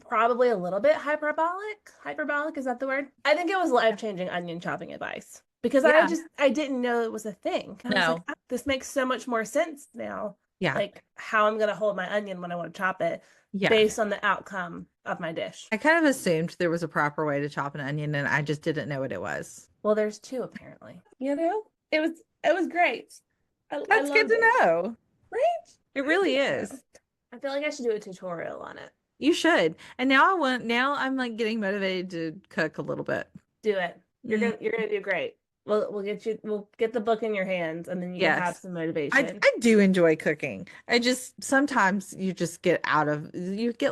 probably a little bit hyperbolic. Hyperbolic, is that the word? I think it was life-changing onion chopping advice because Yeah. I didn't know it was a thing. And I was No. like, "Ah, this makes so much more sense now. Yeah. Like how I'm gonna hold my onion when I want to chop it Yeah. based on the outcome of my dish. I kind of assumed there was a proper way to chop an onion and I just didn't know what it was. Well, there's two apparently. You know? it was great. I That's good loved to it. know. Right? It I really think is. so. I feel like I should do a tutorial on it. You should. And now I'm like getting motivated to cook a little bit. Do it. Mm, You're gonna do great. We'll get the book in your hands and then you can have yes. some I motivation. I do enjoy cooking. I just sometimes you get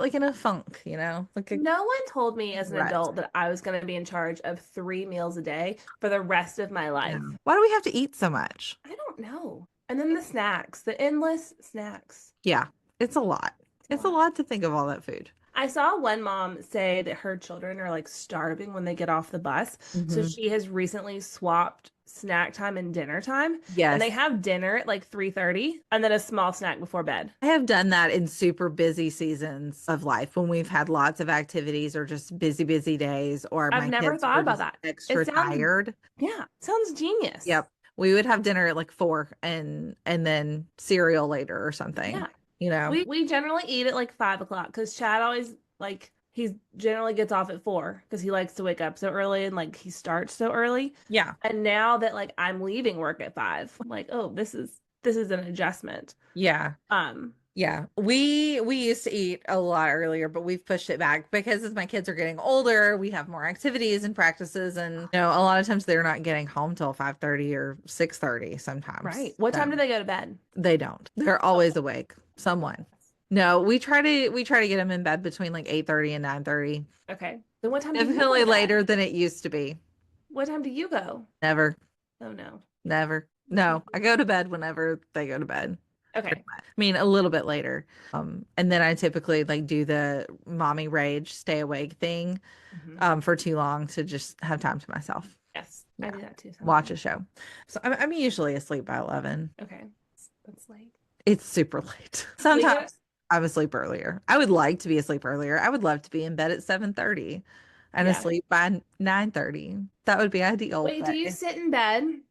like in a funk, like a No one told me as an rut. adult that I was gonna be in charge of 3 meals a day for the rest of my life. No. Why do we have to eat so much? I don't know. And then the snacks, the endless snacks. Yeah, it's a lot. It's a It's a lot. lot to think of all that food. I saw one mom say that her children are like starving when they get off the bus. So Hmm. she has recently swapped snack time and dinner time, and they Yes. have dinner at like 3:30 and then a small snack before bed. I have done that in super busy seasons of life when we've had lots of activities or just busy, busy days, or I've my never kids thought were about just that. It extra sounds, tired. yeah, sounds genius. Yep. We would have dinner at like 4 and then cereal later or something, Yeah. you know. We generally eat at like 5 o'clock because Chad always like he generally gets off at 4 because he likes to wake up so early and like he starts so early. Yeah. And now that like I'm leaving work at 5, I'm like, oh, this is an adjustment. Yeah. Um, Yeah. We used to eat a lot earlier, but we've pushed it back because as my kids are getting older, we have more activities and practices and a lot of times they're not getting home till 5:30 or 6:30 sometimes. right. What time So do they go to bed? they don't. They're always awake. Someone. No, we try to get them in bed between like 8:30 and 9:30. Okay. Then what time do you go Definitely to bed? lain it used to be. What time do you go? Never, Oh no. never. No, I go to bed whenever they go to bed. Pretty Okay. much. I mean, a little bit later. And then I typically like do the mommy rage, stay awake thing, Hmm. for too long to just have time to myself. Yes, I Yeah. do that too Watch a sometimes. show. So I'm usually asleep by 11. Okay. That's late. It's super late. We get Sometimes I'm asleep earlier. I would like to be asleep earlier. I would love to be in bed at 7:30 and yeah. asleep by 9:30. That would be ideal, Wait, do but you sit in bed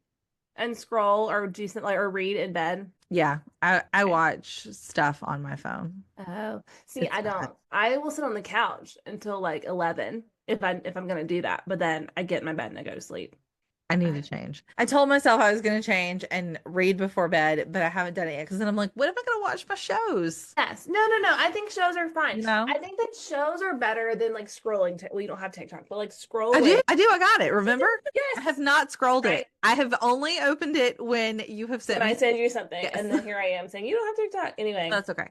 and scroll or do something like or read in bed? yeah, I Okay. watch stuff on my phone. Oh, see, It's I bad. don't. I will sit on the couch until like 11 if I'm gonna do that, but then I get in my bed and I go to sleep. I need to I, change. I told myself I was going to change and read before bed, but I haven't done it yet because then I'm like, when am I going to watch my shows? yes. No, no, no. I think shows are fine. You know? I think that shows are better than like scrolling. Well, you don't have TikTok, but like scrolling. I do. I got it. Remember? I have Yes. not scrolled it. Right. I have only opened it when you have When sent I me. send you something, Yes. and then here I am saying you don't have TikTok. Anyway, That's okay.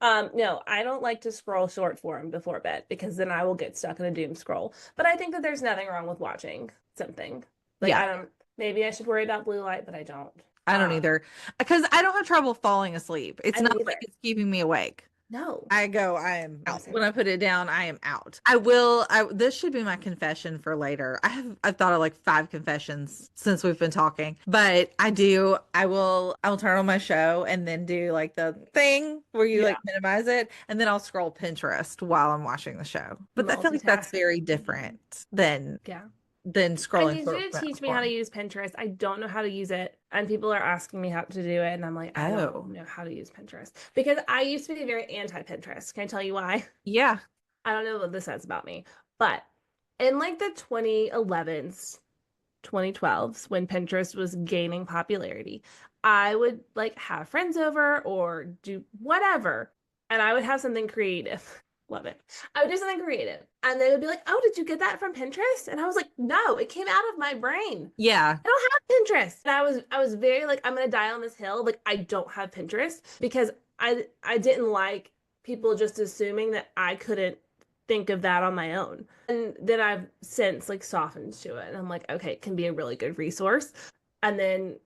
no, I don't like to scroll short form before bed because then I will get stuck in a doom scroll. But I think that there's nothing wrong with watching something. Like Yeah. I don't. Maybe I should worry about blue light, but I don't. I don't Um, either because I don't have trouble falling asleep. It's I don't not like either. it's keeping me awake. No, I am I'm the out. same When I way. put it down, I am out. This should be my confession for later. I've thought of like 5 confessions since we've been talking. But I will turn on my show and then do like the thing where you like Yeah, minimize it and then I'll scroll Pinterest while I'm watching the show. But I feel like that's very multitasking. different Yeah. than I scrolling need for you to teach me how to porn. use Pinterest. I don't know how to use it. And people are asking me how to do it. And I'm like, I don't Oh. know how to use Pinterest. Because I used to be very anti-Pinterest. Can I tell you why? Yeah. I don't know what this says about me. But in like the 2011s, 2012s, when Pinterest was gaining popularity, I would like have friends over or do whatever. And I would have something creative. Love it. I would do something creative. And they would be like, oh, did you get that from Pinterest? And I was like, no, it came out of my brain. Yeah. I don't have Pinterest. And I was very like, I'm gonna die on this hill. Like I don't have Pinterest because I didn't like people just assuming that I couldn't think of that on my own. And then I've since like softened to it. And I'm like, okay, it can be a really good resource. And then,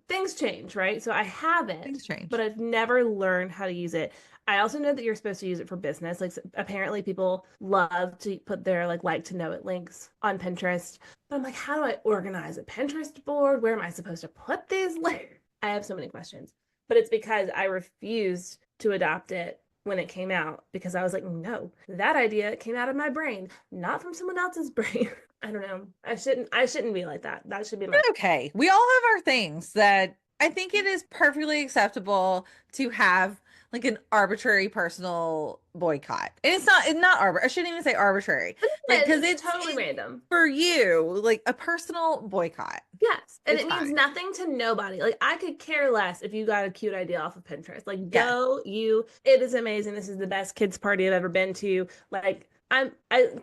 things change, right? So I have it, Things change. but I've never learned how to use it. I also know that you're supposed to use it for business. Like apparently people love to put their like to know it links on Pinterest. But I'm like, how do I organize a Pinterest board? Where am I supposed to put these links? I have so many questions. But it's because I refused to adopt it when it came out because I was like, no, that idea came out of my brain, not from someone else's brain. I don't know. I shouldn't be like that. That should be my Okay. We all have our things that I think it is perfectly acceptable to have like an arbitrary personal boycott. And it's not arbitrary. I shouldn't even say arbitrary. Like, because It's totally it's random. for you, like a personal boycott. Yes. And It's it means fine. nothing to nobody. Like I could care less if you got a cute idea off of Pinterest. Like Yes, go you. It is amazing. This is the best kids party I've ever been to. Like I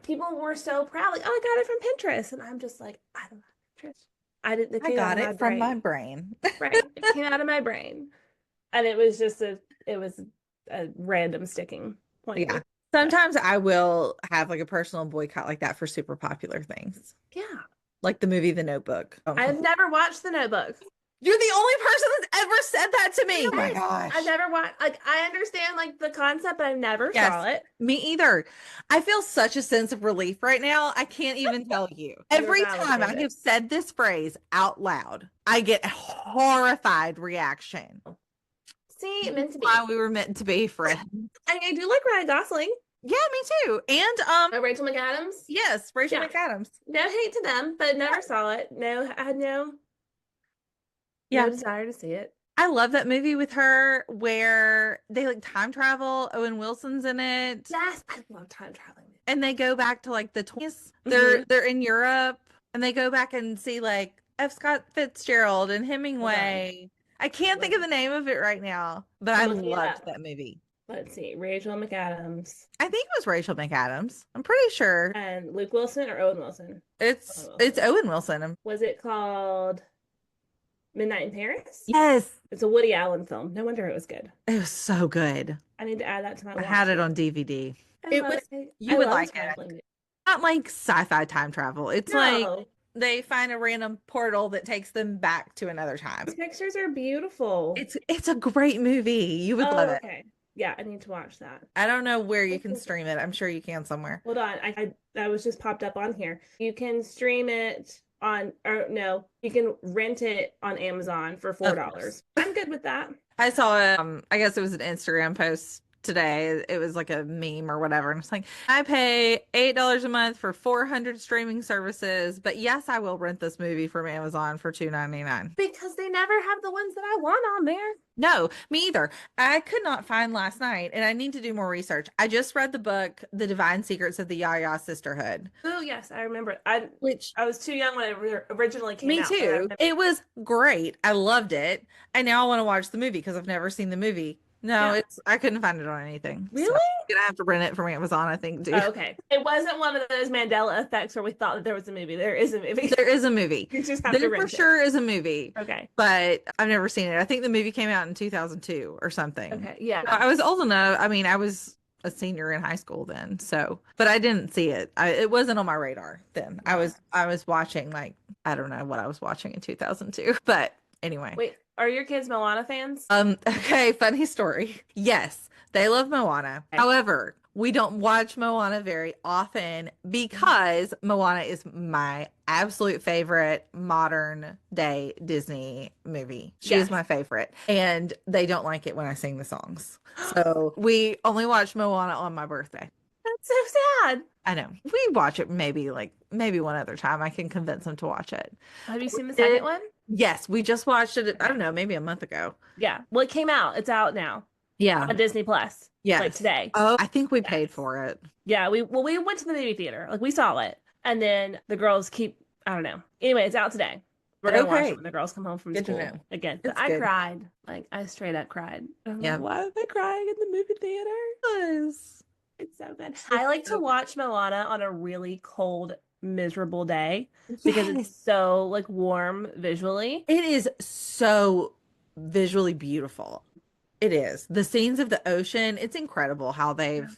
people were so proud. Like, oh, I got it from Pinterest. And I'm just like, I don't have Pinterest. I didn't it I came out got of my it from my brain. brain. Right. It came out of my brain. And it was a random sticking point Yeah. with but Sometimes I will have like a personal boycott like that for super popular things, yeah. like the movie The Notebook. I've never watched The Notebook. You're the only person that's ever said that to me. Oh my Yes. I've gosh. never watched like I understand like the concept, but I never saw Yes, it. me either. I feel such a sense of relief right now. I can't even tell you. You're Every time I validated. have said this phrase out loud, I get a horrified reaction. See, This is meant to why be. we were meant to be friends. I do like Ryan Gosling. Yeah, me too. And Rachel McAdams. yes, Rachel Yeah. McAdams. No hate to them, but Yeah. never saw it. No, I had no Yeah. desire to see it. I love that movie with her where they like time travel. Owen Wilson's in it. Yes, I love time traveling. And they go back to like the 20s. Mm-hmm. They're in Europe and they go back and see like F. Scott Fitzgerald and Hold on. Hemingway. I can't think of the name of it right now, but I I'm looking it loved up. that movie. Let's see. Rachel McAdams I think it was Rachel McAdams. I'm pretty sure and Luke Wilson or Owen Wilson. Owen it's Wilson. Owen Wilson. Was it called Midnight in Paris? Yes, It's a Woody Allen film. No wonder it was good. it was so good. I need to add that to my I watch had it list. on DVD. I It love was it. you I would love like time it. traveling. Not like sci-fi time travel. It's like No, they find a random portal that takes them back to another time. these pictures are beautiful. It's a great movie. You would love Oh, it. okay. Yeah, I need to watch that. I don't know where you can stream it. I'm sure you can somewhere. Hold on. That was just popped up on here. You can stream it on or no, you can rent it on Amazon for Of $4. course. I'm good with that. I saw I guess it was an Instagram post today. It was like a meme or whatever. And it's like, I pay $8 a month for 400 streaming services, but yes, I will rent this movie from Amazon for $2.99. Because they never have the ones that I want on there. No, me either. I could not find last night, and I need to do more research. I just read the book, The Divine Secrets of the Yaya Sisterhood, Oh, yes, I remember. which I was too young when it originally came me out, but I too. remember. It was great. I loved it. And now I want to watch the movie because I've never seen the movie. No, Yeah. I couldn't find it on anything. So Really? I'm gonna have to rent it from Amazon, I think, too. Oh, okay. It wasn't one of those Mandela effects where we thought that there was a movie. There is a movie. There is a movie. You just have to There for rent it. sure is a movie, Okay. but I've never seen it. I think the movie came out in 2002 or something. Okay. Yeah. I was old enough. I mean, I was a senior in high school then, so but I didn't see it. It wasn't on my radar then. I was watching like I don't know what I was watching in 2002, but anyway. Wait, are your kids Moana fans? Okay, funny story. Yes, they love Moana. Okay. However, we don't watch Moana very often because Moana is my absolute favorite modern day Disney movie. She is Yes. my favorite. And they don't like it when I sing the songs. So we only watch Moana on my birthday. That's so sad. I know. We watch it maybe one other time. I can convince them to watch it. Have you seen the second one? Yes, we just watched it, I don't know, maybe a month ago. Yeah. Well, it came out. It's out now Yeah. on Disney Plus. Yes. Like today. Oh, I think we Yes. paid for it. Yeah, we went to the movie theater. Like we saw it. And then the girls keep I don't know. Anyway, it's out today. We're gonna watch Okay. it when the girls come home from Good to school know. again. But It's I good. cried. Like I straight up cried. I'm Yeah. like, why am I crying in the movie theater? Yes. It's so good. I like to watch Moana on a really cold, miserable day because it's Yes. so like warm visually. It is so visually beautiful. It is. The scenes of the ocean, it's incredible how they've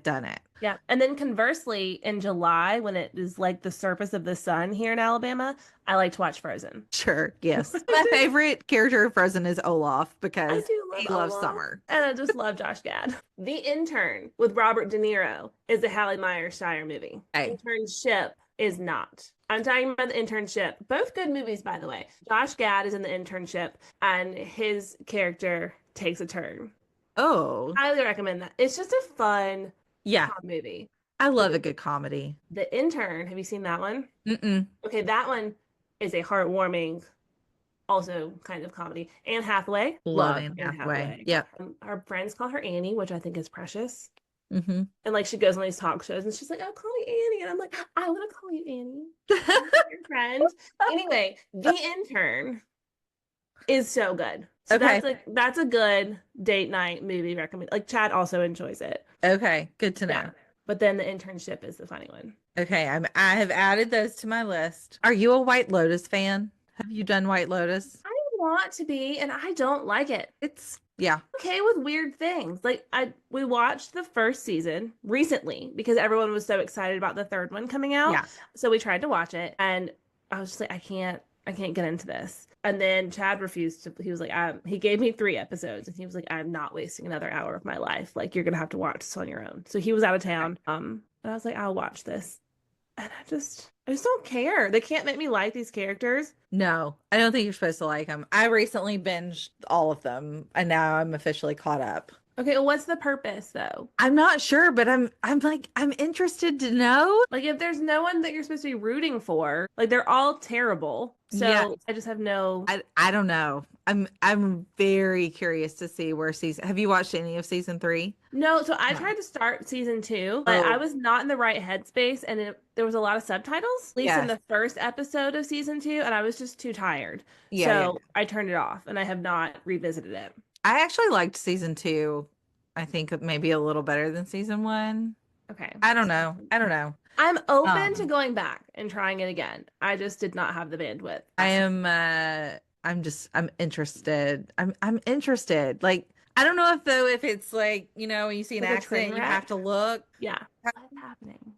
done it. Yeah. And then conversely, in July, when it is like the surface of the sun here in Alabama, I like to watch Frozen. Sure, yes. My favorite character of Frozen is Olaf I because do love he loves Olaf. summer. And I just love Josh Gad. The Intern with Robert De Niro is a Halle Meyer-Shire movie. Hey. Internship is not. I'm talking about the Internship. Both good movies, by the way. Josh Gad is in the Internship, and his character takes a turn. Oh, Highly recommend that. It's just a fun yeah. movie. I love a good comedy. The Intern, have you seen that one? Mm-mm. Okay, that one is a heartwarming also kind of comedy. Anne Hathaway, Love love Anne Anne Hathaway. Hathaway. Yep. Our friends call her Annie, which I think is precious. Hmm. And like she goes on these talk shows and she's like, "Oh, call me Annie," and I'm like, "I want to call you Annie. Your friend." Anyway, The Intern is so good. So Okay. that's a good date night movie recommend. Like Chad also enjoys it. Okay. Good to Yeah. know. But then The Internship is the funny one. Okay. I have added those to my list. Are you a White Lotus fan? Have you done White Lotus? I want to be, and I don't like it. Yeah. Okay with weird things. Like we watched the first season recently because everyone was so excited about the third one coming out. Yeah. So we tried to watch it and I was just like, I can't get into this. And then Chad refused to, he was like, he gave me 3 episodes and he was like, I'm not wasting another hour of my life. Like you're gonna have to watch this on your own. So he was out of town. And I was like, I'll watch this. And I just don't care. They can't make me like these characters. No, I don't think you're supposed to like them. I recently binged all of them and now I'm officially caught up. Okay, well, what's the purpose though? I'm not sure, but I'm interested to know. Like if there's no one that you're supposed to be rooting for, like they're all terrible. Yeah, So I just have no. I don't know. I'm very curious to see where season. Have you watched any of season 3? No, so I No. tried to start season 2, but I Oh, was not in the right headspace and there was a lot of subtitles, at least in yes. the first episode of season 2, and I was just too tired. Yeah, yeah. So I turned it off and I have not revisited it. I actually liked season 2. I think maybe a little better than season 1. Okay. I don't know. I don't know. I'm open to Um, going back and trying it again. I just did not have the bandwidth. I'm interested. I'm interested. Like I don't know if though if it's like, when you see an Like a train accident, you have wreck. to look. Yeah. What's happening?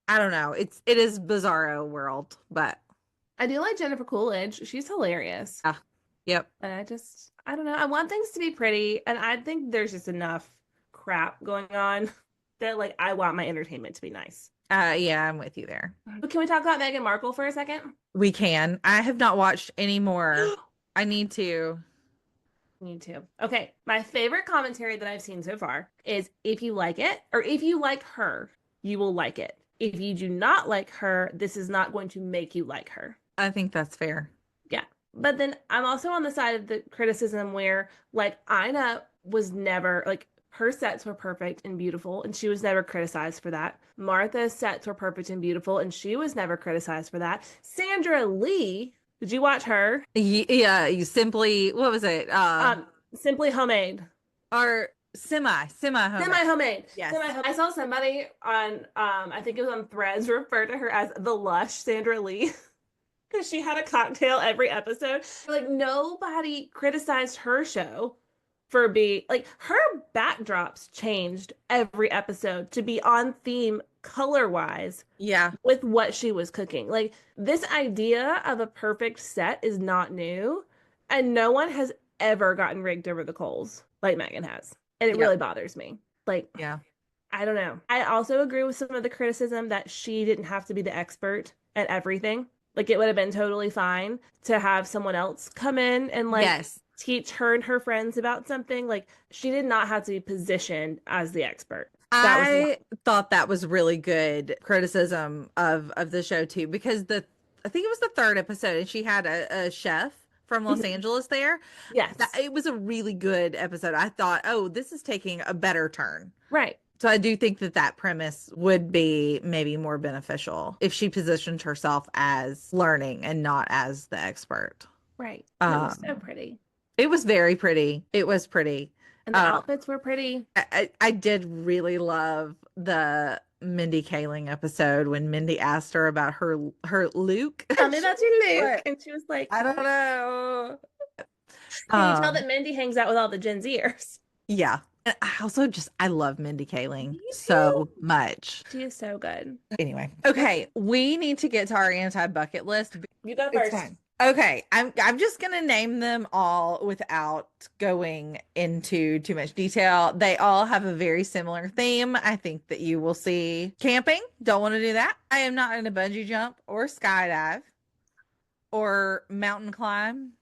I don't know. It is bizarro world, but I do like Jennifer Coolidge. She's hilarious. ah, yep. And I don't know. I want things to be pretty, and I think there's just enough crap going on that like I want my entertainment to be nice. Yeah, I'm with you there. But can we talk about Meghan Markle for a second? We can. I have not watched any more. I need to. Me too. Okay, my favorite commentary that I've seen so far is if you like it or if you like her, you will like it. If you do not like her, this is not going to make you like her. I think that's fair. Yeah. But then I'm also on the side of the criticism where like Ina was never like her sets were perfect and beautiful and she was never criticized for that. Martha's sets were perfect and beautiful and she was never criticized for that. Sandra Lee, did you watch her? Yeah, you simply what was it? Simply Homemade. Or semi home. Semi homemade. Yes. Semi homemade. I saw somebody on I think it was on Threads refer to her as the lush Sandra Lee. Because she had a cocktail every episode. Like nobody criticized her show for being like her backdrops changed every episode to be on theme color wise Yeah. with what she was cooking. Like this idea of a perfect set is not new, and no one has ever gotten rigged over the coals like Megan has. And it Yep. really bothers me. Like Yeah. I don't know. I also agree with some of the criticism that she didn't have to be the expert at everything. Like it would have been totally fine to have someone else come in and like Yes. teach her and her friends about something. Like she did not have to be positioned as the expert. That was I thought that was really good criticism of the show too, because I think it was the third episode, and she had a chef from Los Angeles there. yes. It was a really good episode. I thought, oh, this is taking a better turn. Right. So I do think that premise would be maybe more beneficial if she positioned herself as learning and not as the expert. Right. It was so Um, pretty. it was very pretty. It was pretty. And the Uh, outfits were pretty. I did really love the Mindy Kaling episode when Mindy asked her about her Luke. Tell me about your Luke. What? And she was like, I don't know. can you tell that Mindy hangs out with all the Gen Zers? Yeah. And I love Mindy Kaling Me so too. much. She is so good. Anyway, okay, we need to get to our anti-bucket list. You go It's first. fine. Okay, I'm just gonna name them all without going into too much detail. They all have a very similar theme. I think that you will see camping. Don't want to do that. I am not going to bungee jump or skydive or mountain climb.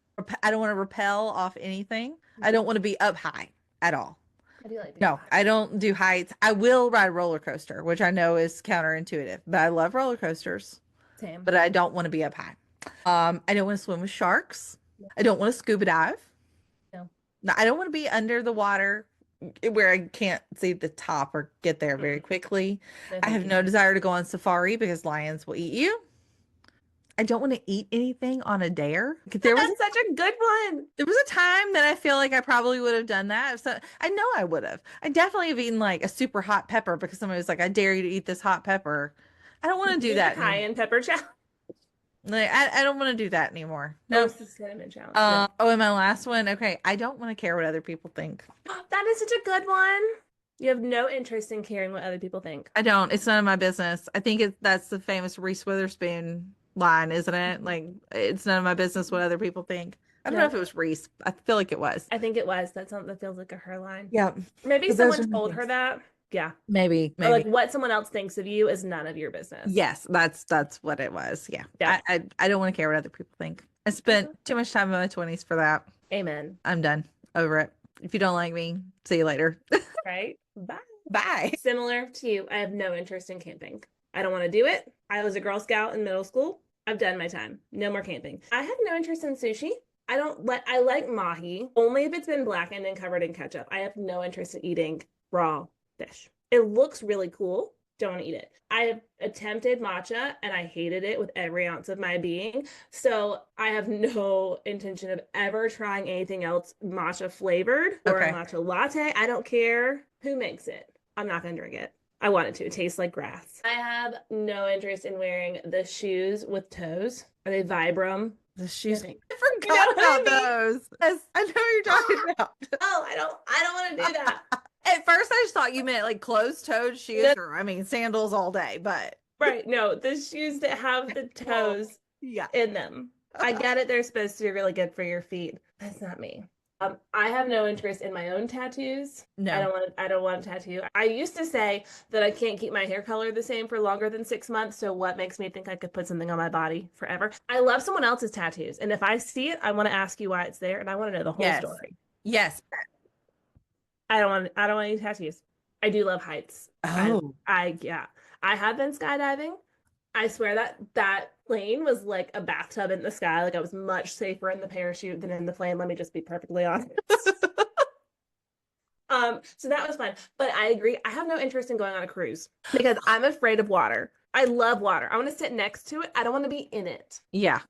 I don't want to rappel off anything. I don't want to be up high at all. I do like No, I don't do heights. I will ride a roller coaster, which I know is counterintuitive, but I love roller coasters, Same. but I don't want to be up high. I don't want to swim with sharks. I don't want to scuba dive. No. No, I don't want to be under the water where I can't see the top or get there very Mm-mm. quickly. No, I thank have you. no desire to go on safari because lions will eat you. I don't want to eat anything on a dare. That's such a good one. There was a time that I feel like I probably would have done that. So I know I would have. I definitely have eaten like a super hot pepper because somebody was like, I dare you to eat this hot pepper. I don't want to do Do the that anymore. cayenne pepper challenge. Like, I don't want to do that anymore. Oh, No. it's the cinnamon challenge. No. Oh, and my last one. Okay. I don't want to care what other people think. That is such a good one. You have no interest in caring what other people think. I don't. It's none of my business. I think that's the famous Reese Witherspoon line, isn't it? Like, it's none of my business what other people think. I don't know if No, it was Reese. I feel like it was. I think it was. That's something that feels like a her line. Yeah. Maybe But those someone are my told her things. that. Yeah. Maybe, Or like maybe. what someone else thinks of you is none of your business. Yes, that's what it was. Yeah. Yeah. I don't want to care what other people think. I spent too much time in my 20s for that. Amen. I'm done. Over it. If you don't like me, see you later. Right? Bye. Bye. Similar to you, I have no interest in camping. I don't want to do it. I was a Girl Scout in middle school. I've done my time. No more camping. I have no interest in sushi. I like mahi only if it's been blackened and covered in ketchup. I have no interest in eating raw fish. It looks really cool. Don't want to eat it. I have attempted matcha and I hated it with every ounce of my being. So I have no intention of ever trying anything else matcha flavored or a Okay. matcha latte. I don't care who makes it. I'm not going to drink it. I want it to. It tastes like grass. I have no interest in wearing the shoes with toes. Are they Vibram? The shoes. I I You know forgot what I about mean? those. Yes, I know what you're talking about. Oh, I don't want to do that. At first, I just thought you meant like closed-toed No, shoes, or I mean, sandals all day. But right. No, the shoes that have the well, toes yeah. in them. I get it, they're supposed to be really good for your feet. That's not me. I have no interest in my own tattoos. No. I don't want a tattoo. I used to say that I can't keep my hair color the same for longer than 6 months. So what makes me think I could put something on my body forever? I love someone else's tattoos. And if I see it, I want to ask you why it's there and I want to know the whole Yes. story. Yes. I don't want any tattoos. I do love heights. Oh. Yeah. I have been skydiving. I swear that plane was like a bathtub in the sky. Like I was much safer in the parachute than in the plane. Let me just be perfectly honest. So that was fun. But I agree. I have no interest in going on a cruise because I'm afraid of water. I love water. I want to sit next to it. I don't want to be in it. Yeah.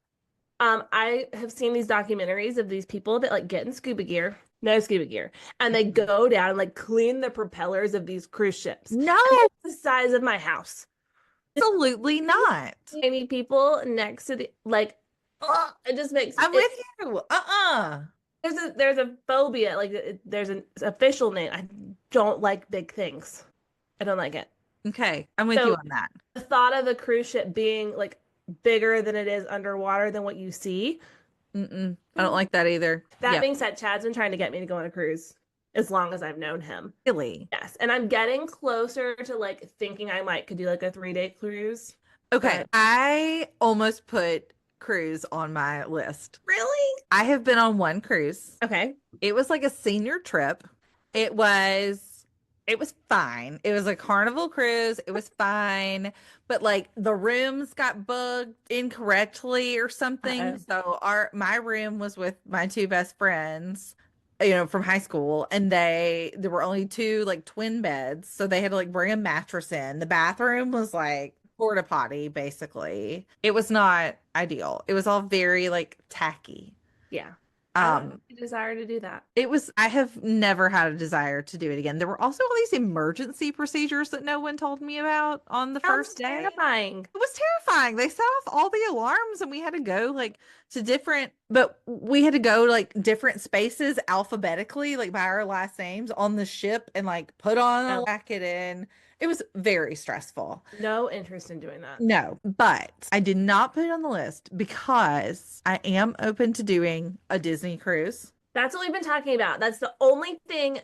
I have seen these documentaries of these people that like get in scuba gear, no scuba gear, and they go down and like clean the propellers of these cruise ships. No, And it's the size of my house. absolutely not. Tiny people next to the like, oh, it just makes I'm it, with you. there's a phobia like there's an official name. I don't like big things. I don't like it. Okay, I'm with you So on that. the thought of a cruise ship being like bigger than it is underwater than what you see. I don't like that either. That Yeah, being said, Chad's been trying to get me to go on a cruise as long as I've known him. really. Yes, and I'm getting closer to like thinking I might could do like a 3-day cruise. Okay, But I almost put cruise on my list. really? I have been on one cruise. Okay. It was like a senior trip. It was fine. It was a Carnival cruise. It was fine, but like the rooms got booked incorrectly or something. Uh-oh. So my room was with my two best friends, from high school, and there were only two like twin beds, so they had to like bring a mattress in. The bathroom was like porta potty basically. It was not ideal. It was all very like tacky. Yeah. I don't have Um, a desire to do that. I have never had a desire to do it again. There were also all these emergency procedures that no one told me about on the Sounds first day. terrifying. It was terrifying. They set off all the alarms and we had to go but we had to go like different spaces alphabetically, like by our last names on the ship and like put on a No, jacket and it was very stressful. no interest in doing that. No, but I did not put it on the list because I am open to doing a Disney cruise. That's what we've been talking about. That's the only thing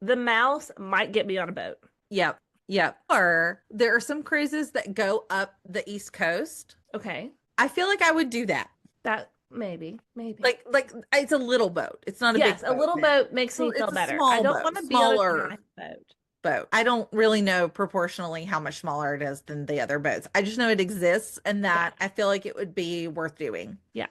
the mouse might get me on a boat. Yep. Yep. Or there are some cruises that go up the East Coast. Okay. I feel like I would do that. That maybe. Like it's a little boat. It's not a Yes, big a boat little then. boat makes me Well, feel it's a better. small I don't boat, want to be on a smaller giant boat. boat. I don't really know proportionally how much smaller it is than the other boats. I just know it exists and Yeah. that I feel like it would be worth doing. Yeah.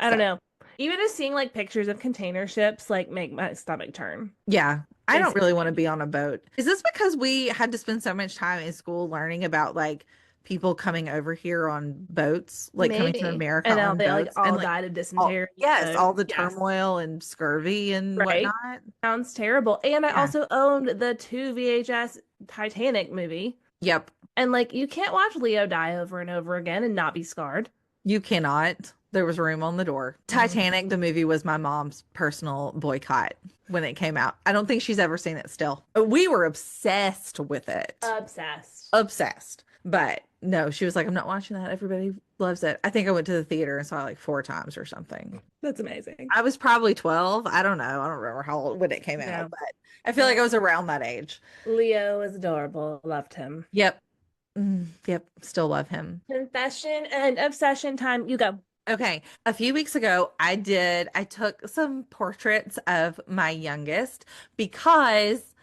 I don't So, know. Even just seeing like pictures of container ships like make my stomach turn. Yeah. I don't really want to Basically. be on a boat. Is this because we had to spend so much time in school learning about like people coming over here on boats, like coming to Maybe. America And now on they like boats and all like died of all, dysentery. yes, So all the yes. turmoil and scurvy and Right. whatnot. Sounds terrible. And I Yeah. also owned the two VHS Titanic movie. Yep. And like you can't watch Leo die over and over again and not be scarred. You cannot. There was room on the door. Mhm. Titanic, the movie, was my mom's personal boycott when it came out. I don't think she's ever seen it still. We were obsessed with it. Obsessed. Obsessed. But no, she was like, I'm not watching that. Everybody loves it. I think I went to the theater and saw it like four times or something. That's amazing. I was probably 12. I don't know. I don't remember how old when it came out, No. but I feel like I No. was around that age. Leo is adorable. Loved him. Yep. Yep. Still love him. Confession and obsession time. You go. Okay. A few weeks ago, I took some portraits of my youngest because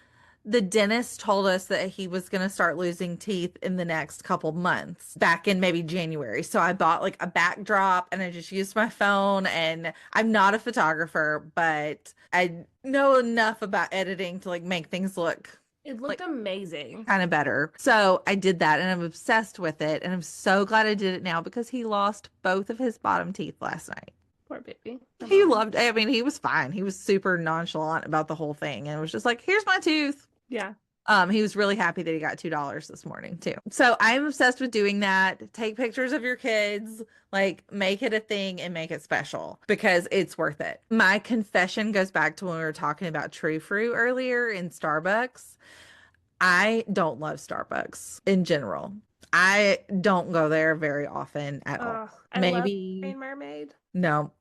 the dentist told us that he was going to start losing teeth in the next couple months, back in maybe January. So I bought like a backdrop and I just used my phone. And I'm not a photographer, but I know enough about editing to like make things look It like looked amazing. kind of better. So I did that and I'm obsessed with it. And I'm so glad I did it now because he lost both of his bottom teeth last night. Poor baby. Come He on. loved, I mean, he was fine. He was super nonchalant about the whole thing and was just like, here's my tooth. Yeah. He was really happy that he got $2 this morning too. So I'm obsessed with doing that. Take pictures of your kids, like make it a thing and make it special because it's worth it. My confession goes back to when we were talking about True Fruit earlier in Starbucks. I don't love Starbucks in general. I don't go there very often at all. Oh, I love Maybe, Green Mermaid. no,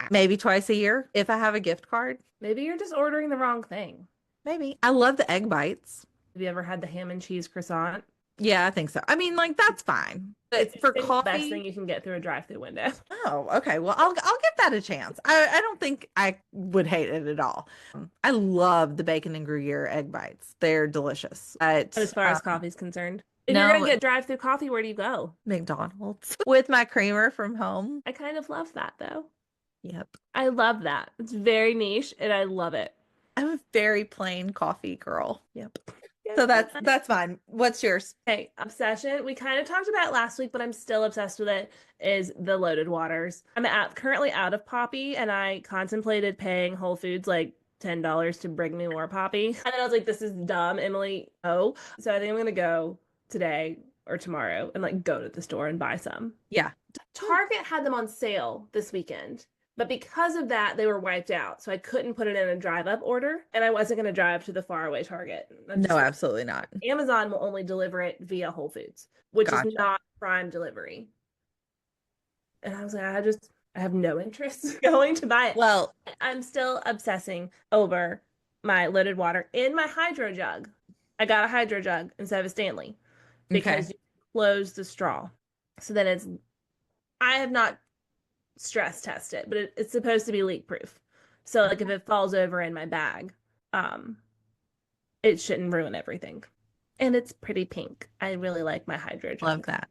maybe twice a year if I have a gift card. Maybe you're just ordering the wrong thing. Maybe. I love the egg bites. Have you ever had the ham and cheese croissant? Yeah, I think so. I mean, like that's fine. It's But for the best coffee, thing you can get through a drive-through window. oh, okay. Well, I'll give that a chance. I don't think I would hate it at all. I love the bacon and Gruyere egg bites. They're delicious. But as far as coffee's concerned, if you're gonna No, get drive-through coffee, where do you go? McDonald's with my creamer from home. I kind of love that though. Yep. I love that. It's very niche and I love it. I'm a very plain coffee girl. Yep. Yes, So that's fine. What's yours? okay, obsession. We kind of talked about it last week, but I'm still obsessed with it. Is the loaded waters. Currently out of Poppy, and I contemplated paying Whole Foods like $10 to bring me more Poppy. And then I was like, this is dumb, Emily. Oh, so I think I'm gonna go today or tomorrow and like go to the store and buy some. Yeah. Target had them on sale this weekend. But because of that, they were wiped out. So I couldn't put it in a drive up order. And I wasn't going to drive to the faraway Target. No, absolutely not. Amazon will only deliver it via Whole Foods, which Gotcha. is not Prime delivery. And I was like, I have no interest going to buy it. Well, I'm still obsessing over my loaded water in my hydro jug. I got a hydro jug instead of a Stanley because okay. you close the straw. So then I have not stress test it, but it's supposed to be leak proof. So like if it falls over in my bag, it shouldn't ruin everything. And it's pretty pink. I really like my hydro Love jug. that.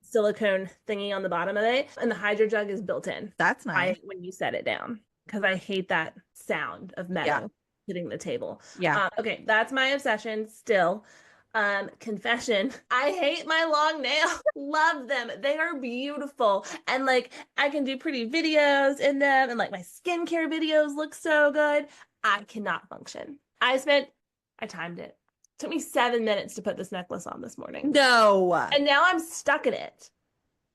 Silicone thingy on the bottom of it, and the hydro jug is built in. That's nice. When you set it down because I hate that sound of metal Yeah. hitting the table. Yeah. Okay, that's my obsession still. Confession. I hate my long nails. Love them. They are beautiful. And like I can do pretty videos in them and like my skincare videos look so good. I cannot function. I timed it. Took me 7 minutes to put this necklace on this morning. No. And now I'm stuck in it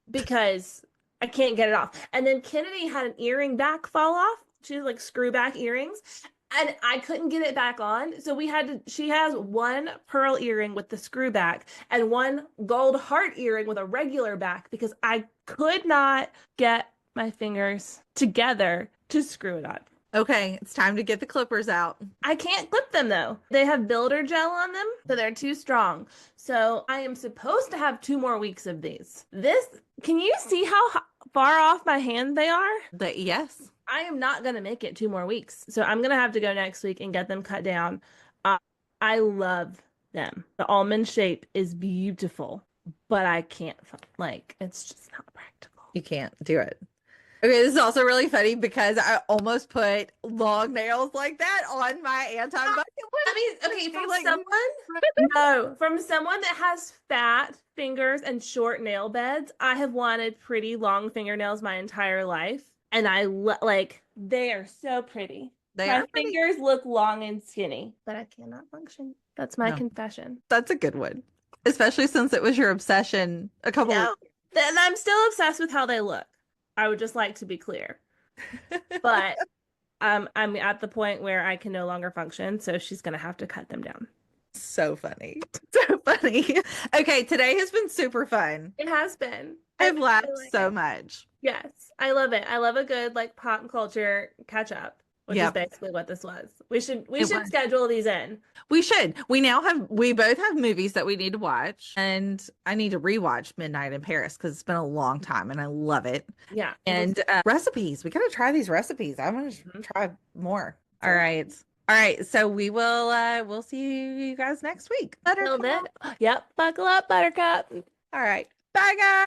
because I can't get it off. And then Kennedy had an earring back fall off. She has like screw back earrings. And I couldn't get it back on. So she has one pearl earring with the screw back and one gold heart earring with a regular back because I could not get my fingers together to screw it on. Okay, it's time to get the clippers out. I can't clip them though. They have builder gel on them, so they're too strong. So I am supposed to have 2 more weeks of these. Can you see how far off my hand they are? Yes. I am not going to make it 2 more weeks. So I'm going to have to go next week and get them cut down. I love them. The almond shape is beautiful, but I can't, it's just not practical. You can't do it. Okay, this is also really funny because I almost put long nails like that on my anti-bucket I list. mean, It'd okay, be from like, someone, no, from someone that has fat fingers and short nail beds, I have wanted pretty long fingernails my entire life, and like they are so pretty. they My are pretty. fingers look long and skinny, but I cannot function. That's my No, confession. that's a good one, especially since it was your obsession a couple No, weeks. and I'm still obsessed with how they look. I would just like to be clear, but I'm at the point where I can no longer function, so she's gonna have to cut them down. So funny. So funny. Okay, today has been super fun. It has been. I've I laughed like so it. much. Yes, I love it. I love a good like pop culture catch up, which is Yep, basically what this was. We it should was. schedule these in. We should. We both have movies that we need to watch, and I need to rewatch Midnight in Paris because it's been a long time and I love it. Yeah, it looks And recipes, we gotta try these recipes. I want to mhm. try more. All So right. All right. So we'll see you guys next week. till Buttercup. then, yep, buckle up, Buttercup. All right. Bye, guys.